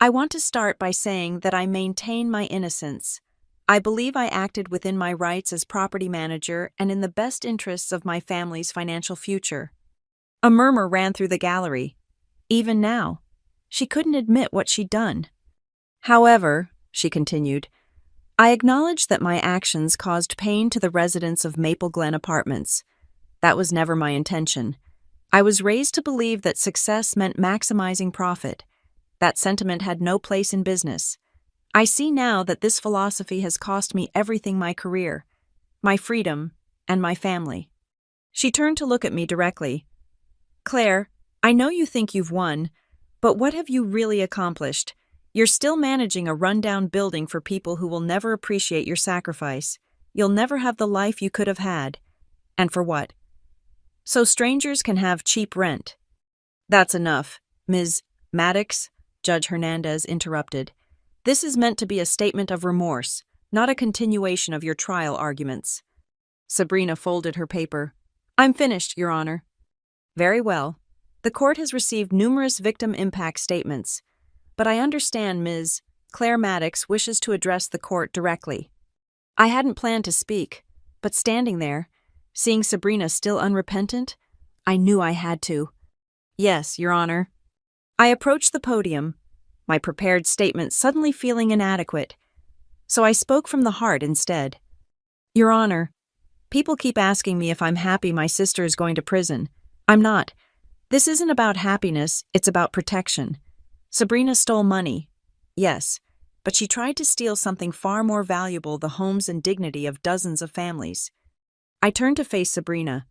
"I want to start by saying that I maintain my innocence. I believe I acted within my rights as property manager and in the best interests of my family's financial future." A murmur ran through the gallery. Even now, she couldn't admit what she'd done. "However," she continued, "I acknowledge that my actions caused pain to the residents of Maple Glen Apartments. That was never my intention. I was raised to believe that success meant maximizing profit. That sentiment had no place in business. I see now that this philosophy has cost me everything: my career, my freedom, and my family." She turned to look at me directly. "Claire, I know you think you've won, but what have you really accomplished? You're still managing a rundown building for people who will never appreciate your sacrifice. You'll never have the life you could have had. And for what? So strangers can have cheap rent." "That's enough, Ms. Maddox," Judge Hernandez interrupted. "This is meant to be a statement of remorse, not a continuation of your trial arguments." Sabrina folded her paper. "I'm finished, Your Honor." "Very well. The court has received numerous victim impact statements, but I understand Ms. Claire Maddox wishes to address the court directly. I hadn't planned to speak, but standing there, seeing Sabrina still unrepentant, I knew I had to. Yes, Your Honor. I approached the podium, my prepared statement suddenly feeling inadequate, so I spoke from the heart instead. Your Honor, people keep asking me if I'm happy my sister is going to prison. I'm not. This isn't about happiness, it's about protection. Sabrina stole money. Yes, but she tried to steal something far more valuable, the homes and dignity of dozens of families. I turned to face Sabrina.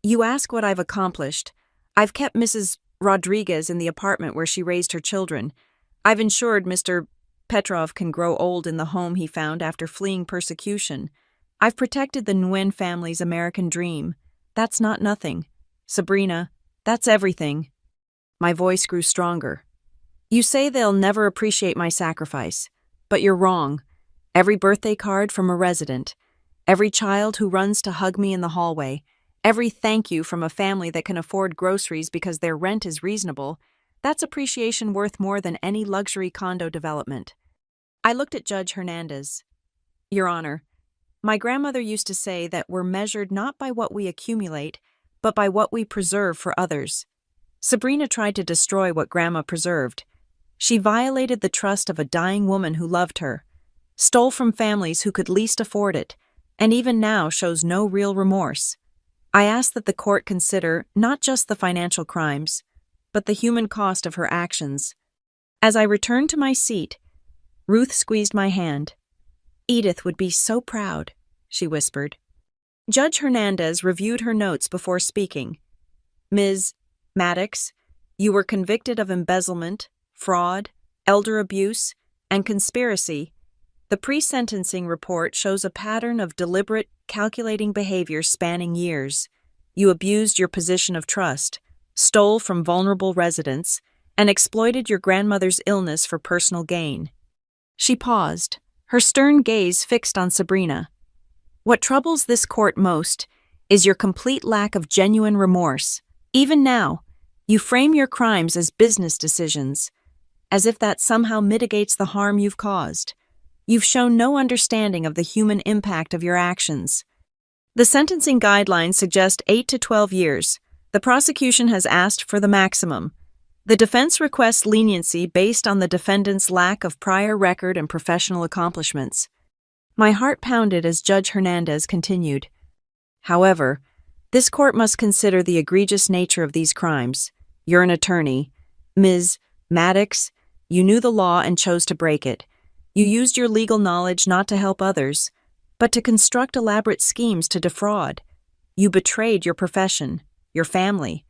You ask what I've accomplished. I've kept Mrs. Rodriguez in the apartment where she raised her children. I've ensured Mr. Petrov can grow old in the home he found after fleeing persecution. I've protected the Nguyen family's American dream. That's not nothing. Sabrina, that's everything. My voice grew stronger. You say they'll never appreciate my sacrifice, but you're wrong. Every birthday card from a resident, every child who runs to hug me in the hallway, every thank you from a family that can afford groceries because their rent is reasonable, that's appreciation worth more than any luxury condo development. I looked at Judge Hernandez. Your Honor, my grandmother used to say that we're measured not by what we accumulate, but by what we preserve for others. Sabrina tried to destroy what Grandma preserved. She violated the trust of a dying woman who loved her, stole from families who could least afford it, and even now shows no real remorse. I ask that the court consider not just the financial crimes, but the human cost of her actions. As I returned to my seat, Ruth squeezed my hand. Edith would be so proud, she whispered. Judge Hernandez reviewed her notes before speaking. Ms. Maddox, you were convicted of embezzlement, fraud, elder abuse, and conspiracy. The pre-sentencing report shows a pattern of deliberate, calculating behavior spanning years. You abused your position of trust, stole from vulnerable residents, and exploited your grandmother's illness for personal gain. She paused, her stern gaze fixed on Sabrina. What troubles this court most is your complete lack of genuine remorse. Even now, you frame your crimes as business decisions, as if that somehow mitigates the harm you've caused. You've shown no understanding of the human impact of your actions. The sentencing guidelines suggest 8 to 12 years. The prosecution has asked for the maximum. The defense requests leniency based on the defendant's lack of prior record and professional accomplishments. My heart pounded as Judge Hernandez continued. However, this court must consider the egregious nature of these crimes. You're an attorney. Ms. Maddox, you knew the law and chose to break it. You used your legal knowledge not to help others, but to construct elaborate schemes to defraud. You betrayed your profession, your family,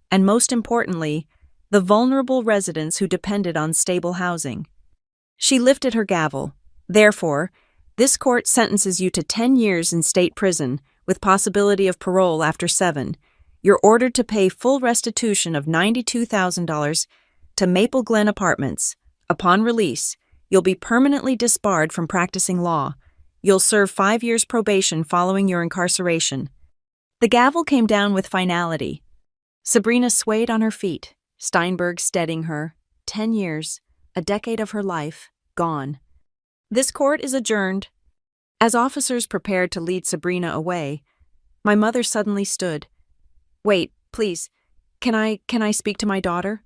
and most importantly, the vulnerable residents who depended on stable housing. She lifted her gavel. Therefore, this court sentences you to 10 years in state prison with possibility of parole after 7. You're ordered to pay full restitution of $92,000 to Maple Glen Apartments. Upon release, you'll be permanently disbarred from practicing law. You'll serve 5 years probation following your incarceration. The gavel came down with finality. Sabrina swayed on her feet, Steinberg steadying her. 10 years, a decade of her life, gone. This court is adjourned. As officers prepared to lead Sabrina away, my mother suddenly stood. Wait, please, can I speak to my daughter?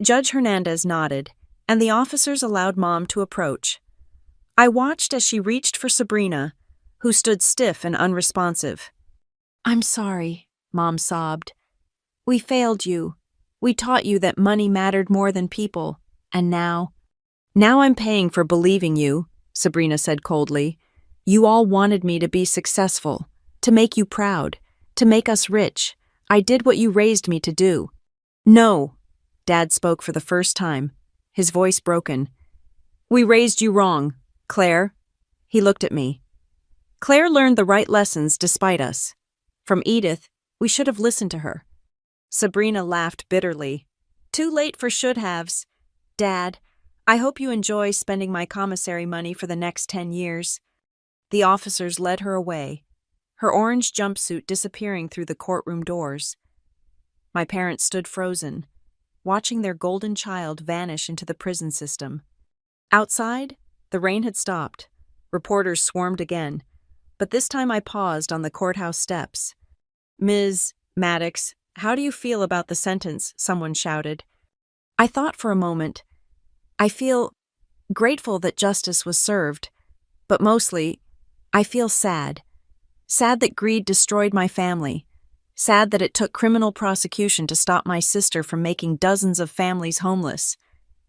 Judge Hernandez nodded, and the officers allowed Mom to approach. I watched as she reached for Sabrina, who stood stiff and unresponsive. I'm sorry, Mom sobbed. We failed you. We taught you that money mattered more than people, and now I'm paying for believing you, Sabrina said coldly. You all wanted me to be successful, to make you proud, to make us rich. I did what you raised me to do. No, Dad spoke for the first time, his voice broken. We raised you wrong, Claire. He looked at me. Claire learned the right lessons despite us. From Edith, we should have listened to her. Sabrina laughed bitterly. Too late for should-haves. Dad, I hope you enjoy spending my commissary money for the next 10 years. The officers led her away, her orange jumpsuit disappearing through the courtroom doors. My parents stood frozen, watching their golden child vanish into the prison system. Outside, the rain had stopped. Reporters swarmed again, but this time I paused on the courthouse steps. "Ms. Maddox, how do you feel about the sentence?" someone shouted. I thought for a moment. I feel grateful that justice was served, but mostly, I feel sad. Sad that greed destroyed my family. Sad that it took criminal prosecution to stop my sister from making dozens of families homeless.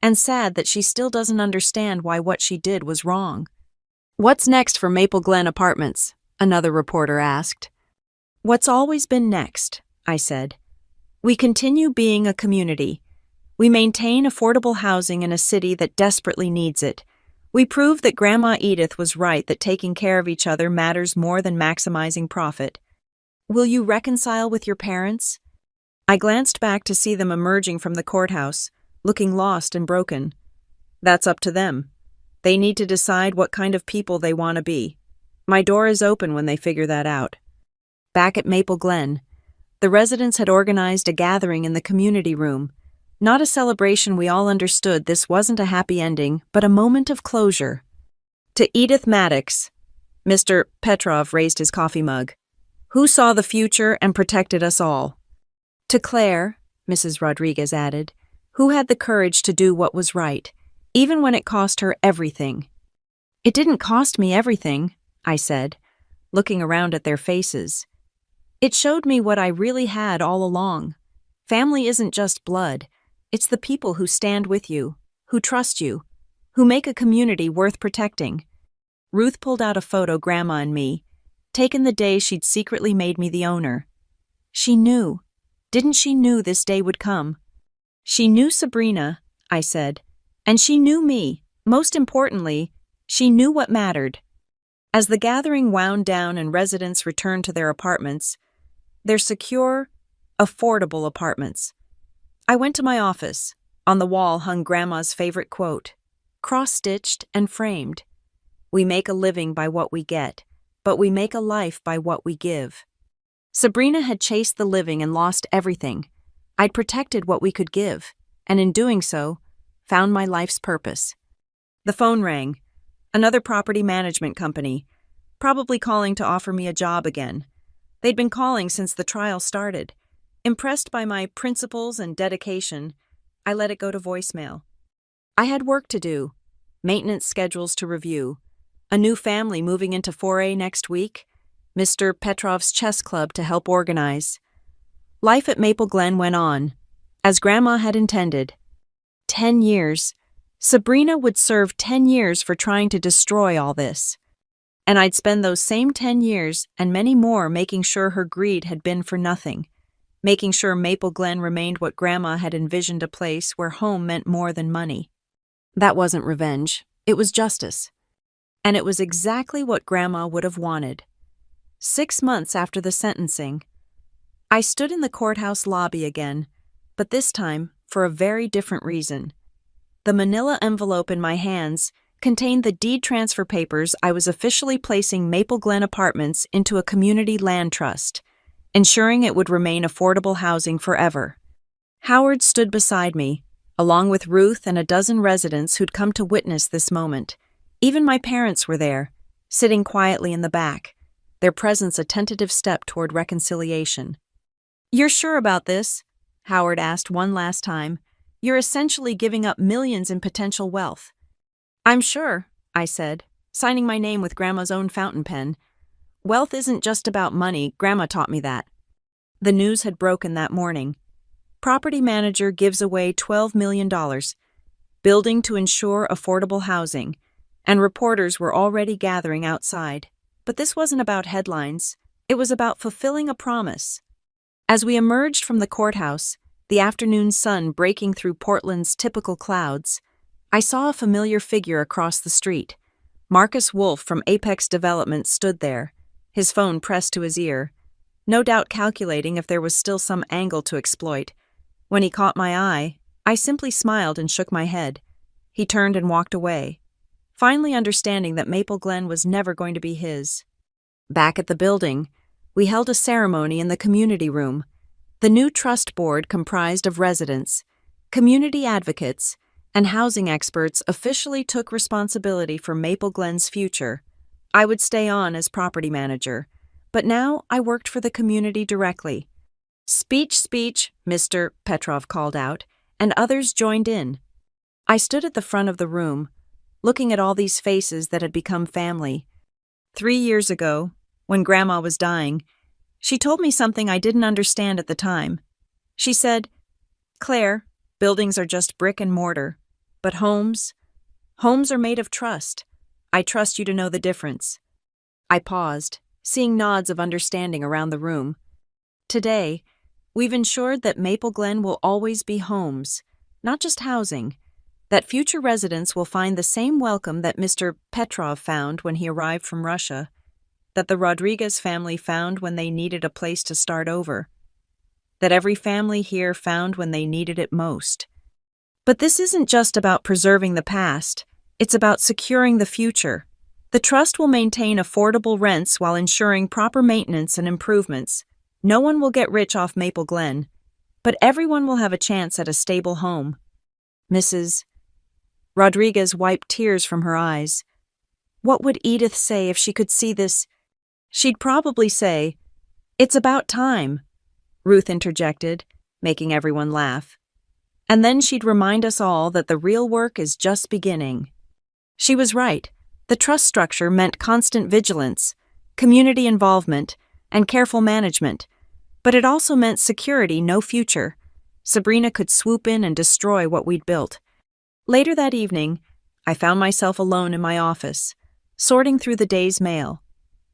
And sad that she still doesn't understand why what she did was wrong. "What's next for Maple Glen Apartments?" another reporter asked. "What's always been next," I said. "We continue being a community. We maintain affordable housing in a city that desperately needs it. We prove that Grandma Edith was right that taking care of each other matters more than maximizing profit. Will you reconcile with your parents?" I glanced back to see them emerging from the courthouse, looking lost and broken. That's up to them. They need to decide what kind of people they want to be. My door is open when they figure that out. Back at Maple Glen, the residents had organized a gathering in the community room. Not a celebration, we all understood this wasn't a happy ending, but a moment of closure. To Edith Maddox, Mr. Petrov raised his coffee mug, who saw the future and protected us all. To Claire, Mrs. Rodriguez added, who had the courage to do what was right, even when it cost her everything. "It didn't cost me everything," I said, looking around at their faces. "It showed me what I really had all along. Family isn't just blood. It's the people who stand with you, who trust you, who make a community worth protecting." Ruth pulled out a photo Grandma and me, taken the day she'd secretly made me the owner. She knew. Didn't she knew this day would come? She knew Sabrina, I said, and she knew me. Most importantly, she knew what mattered. As the gathering wound down and residents returned to their apartments, their secure, affordable apartments, I went to my office. On the wall hung Grandma's favorite quote, cross-stitched and framed. "We make a living by what we get, but we make a life by what we give." Sabrina had chased the living and lost everything. I'd protected what we could give, and in doing so, found my life's purpose. The phone rang. Another property management company, probably calling to offer me a job again. They'd been calling since the trial started. Impressed by my principles and dedication, I let it go to voicemail. I had work to do, maintenance schedules to review, a new family moving into 4A next week, Mr. Petrov's chess club to help organize. Life at Maple Glen went on, as Grandma had intended. 10 years. Sabrina would serve 10 years for trying to destroy all this. And I'd spend those same 10 years and many more making sure her greed had been for nothing. Making sure Maple Glen remained what Grandma had envisioned, a place where home meant more than money. That wasn't revenge, it was justice. And it was exactly what Grandma would have wanted. 6 months after the sentencing, I stood in the courthouse lobby again, but this time for a very different reason. The manila envelope in my hands contained the deed transfer papers. I was officially placing Maple Glen Apartments into a community land trust, ensuring it would remain affordable housing forever. Howard stood beside me, along with Ruth and a dozen residents who'd come to witness this moment. Even my parents were there, sitting quietly in the back, their presence a tentative step toward reconciliation. "You're sure about this?" Howard asked one last time. "You're essentially giving up millions in potential wealth." "I'm sure," I said, signing my name with Grandma's own fountain pen. "Wealth isn't just about money, Grandma taught me that." The news had broken that morning. Property manager gives away $12 million, building to ensure affordable housing, and reporters were already gathering outside. But this wasn't about headlines, it was about fulfilling a promise. As we emerged from the courthouse, the afternoon sun breaking through Portland's typical clouds, I saw a familiar figure across the street. Marcus Wolf from Apex Development stood there, his phone pressed to his ear, no doubt calculating if there was still some angle to exploit. When he caught my eye, I simply smiled and shook my head. He turned and walked away, finally understanding that Maple Glen was never going to be his. Back at the building, we held a ceremony in the community room. The new trust board comprised of residents, community advocates, and housing experts officially took responsibility for Maple Glen's future. I would stay on as property manager, but now I worked for the community directly. Speech, speech, Mr. Petrov called out, and others joined in. I stood at the front of the room, looking at all these faces that had become family. 3 years ago, when Grandma was dying, she told me something I didn't understand at the time. She said, "Claire, buildings are just brick and mortar, but homes are made of trust. I trust you to know the difference." I paused, seeing nods of understanding around the room. Today, we've ensured that Maple Glen will always be homes, not just housing, that future residents will find the same welcome that Mr. Petrov found when he arrived from Russia, that the Rodriguez family found when they needed a place to start over, that every family here found when they needed it most. But this isn't just about preserving the past, it's about securing the future. The trust will maintain affordable rents while ensuring proper maintenance and improvements. No one will get rich off Maple Glen, but everyone will have a chance at a stable home. Mrs. Rodriguez wiped tears from her eyes. What would Edith say if she could see this? She'd probably say, "It's about time," Ruth interjected, making everyone laugh. And then she'd remind us all that the real work is just beginning. She was right. The trust structure meant constant vigilance, community involvement, and careful management. But it also meant security, no future. Sabrina could swoop in and destroy what we'd built. Later that evening, I found myself alone in my office, sorting through the day's mail.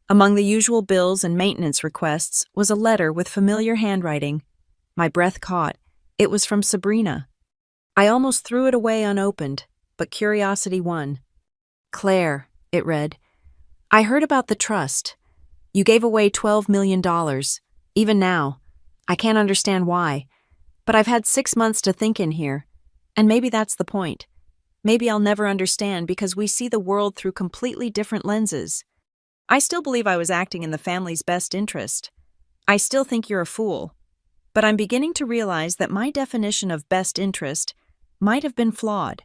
Among the usual bills and maintenance requests was a letter with familiar handwriting. My breath caught. It was from Sabrina. I almost threw it away unopened, but curiosity won. "Claire," it read, "I heard about the trust. You gave away $12 million. Even now, I can't understand why, but I've had 6 months to think in here, and maybe that's the point. Maybe I'll never understand because we see the world through completely different lenses. I still believe I was acting in the family's best interest. I still think you're a fool, but I'm beginning to realize that my definition of best interest might have been flawed.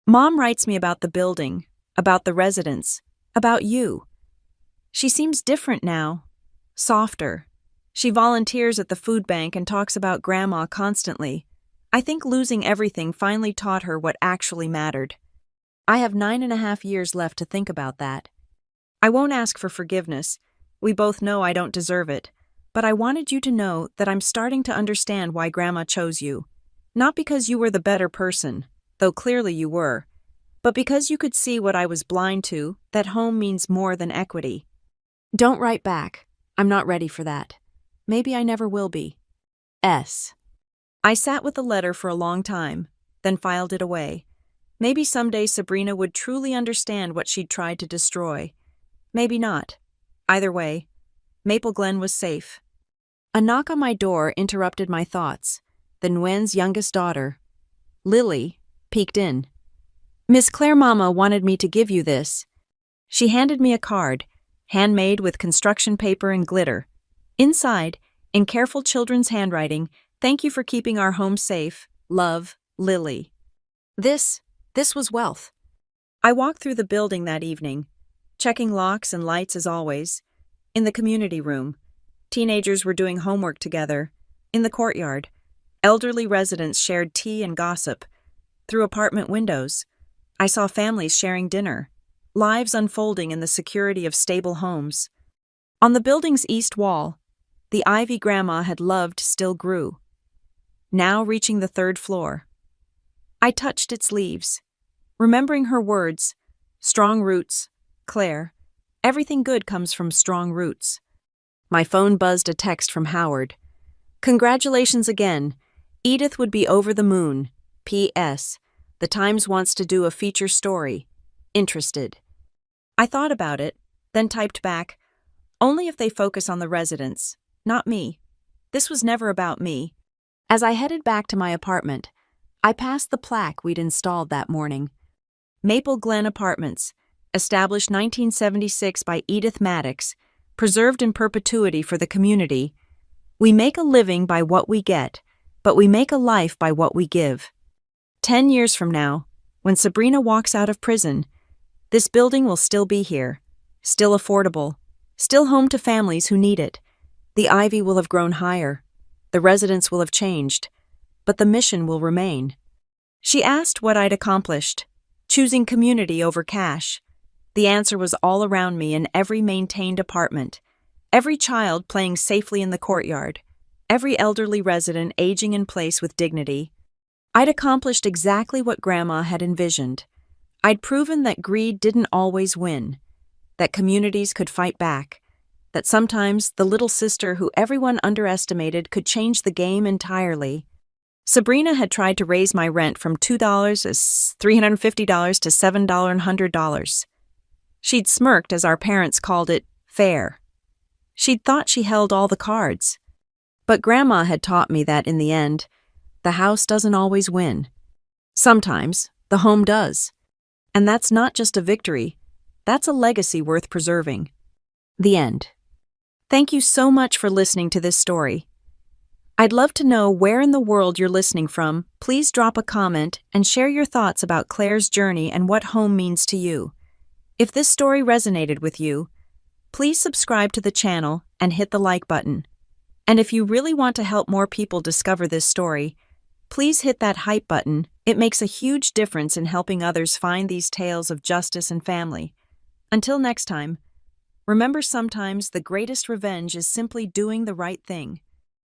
Mom writes me about the building, about the residents, about you. She seems different now, softer. She volunteers at the food bank and talks about Grandma constantly. I think losing everything finally taught her what actually mattered. I have 9.5 years left to think about that. I won't ask for forgiveness. We both know I don't deserve it. But I wanted you to know that I'm starting to understand why Grandma chose you. Not because you were the better person, though clearly you were, but because you could see what I was blind to, that home means more than equity. Don't write back. I'm not ready for that. Maybe I never will be. S. I sat with the letter for a long time, then filed it away. Maybe someday Sabrina would truly understand what she'd tried to destroy. Maybe not. Either way, Maple Glen was safe. A knock on my door interrupted my thoughts. The Nguyen's youngest daughter, Lily, peeked in. "Miss Claire Mama wanted me to give you this." She handed me a card, handmade with construction paper and glitter. Inside, in careful children's handwriting, "Thank you for keeping our home safe. Love, Lily." This was wealth. I walked through the building that evening, checking locks and lights as always. In the community room, teenagers were doing homework together. In the courtyard, elderly residents shared tea and gossip. Through apartment windows, I saw families sharing dinner, lives unfolding in the security of stable homes. On the building's east wall, the ivy Grandma had loved still grew, now reaching the 3rd floor. I touched its leaves, remembering her words, "Strong roots, Claire. Everything good comes from strong roots." My phone buzzed a text from Howard. "Congratulations again. Edith would be over the moon. P.S. The Times wants to do a feature story. Interested." I thought about it, then typed back, "Only if they focus on the residents, not me. This was never about me." As I headed back to my apartment, I passed the plaque we'd installed that morning. Maple Glen Apartments, established 1976 by Edith Maddox, preserved in perpetuity for the community. We make a living by what we get, but we make a life by what we give. 10 years from now, when Sabrina walks out of prison, this building will still be here, still affordable, still home to families who need it. The ivy will have grown higher, the residents will have changed, but the mission will remain. She asked what I'd accomplished, choosing community over cash. The answer was all around me in every maintained apartment, every child playing safely in the courtyard, every elderly resident aging in place with dignity. I'd accomplished exactly what Grandma had envisioned. I'd proven that greed didn't always win, that communities could fight back, that sometimes the little sister who everyone underestimated could change the game entirely. Sabrina had tried to raise my rent from $2 to $350 to $700. She'd smirked, as our parents called it, fair. She'd thought she held all the cards. But Grandma had taught me that in the end, the house doesn't always win. Sometimes, the home does. And that's not just a victory, that's a legacy worth preserving. The end. Thank you so much for listening to this story. I'd love to know where in the world you're listening from. Please drop a comment and share your thoughts about Claire's journey and what home means to you. If this story resonated with you, please subscribe to the channel and hit the like button. And if you really want to help more people discover this story, please hit that hype button. It makes a huge difference in helping others find these tales of justice and family. Until next time, remember, sometimes the greatest revenge is simply doing the right thing.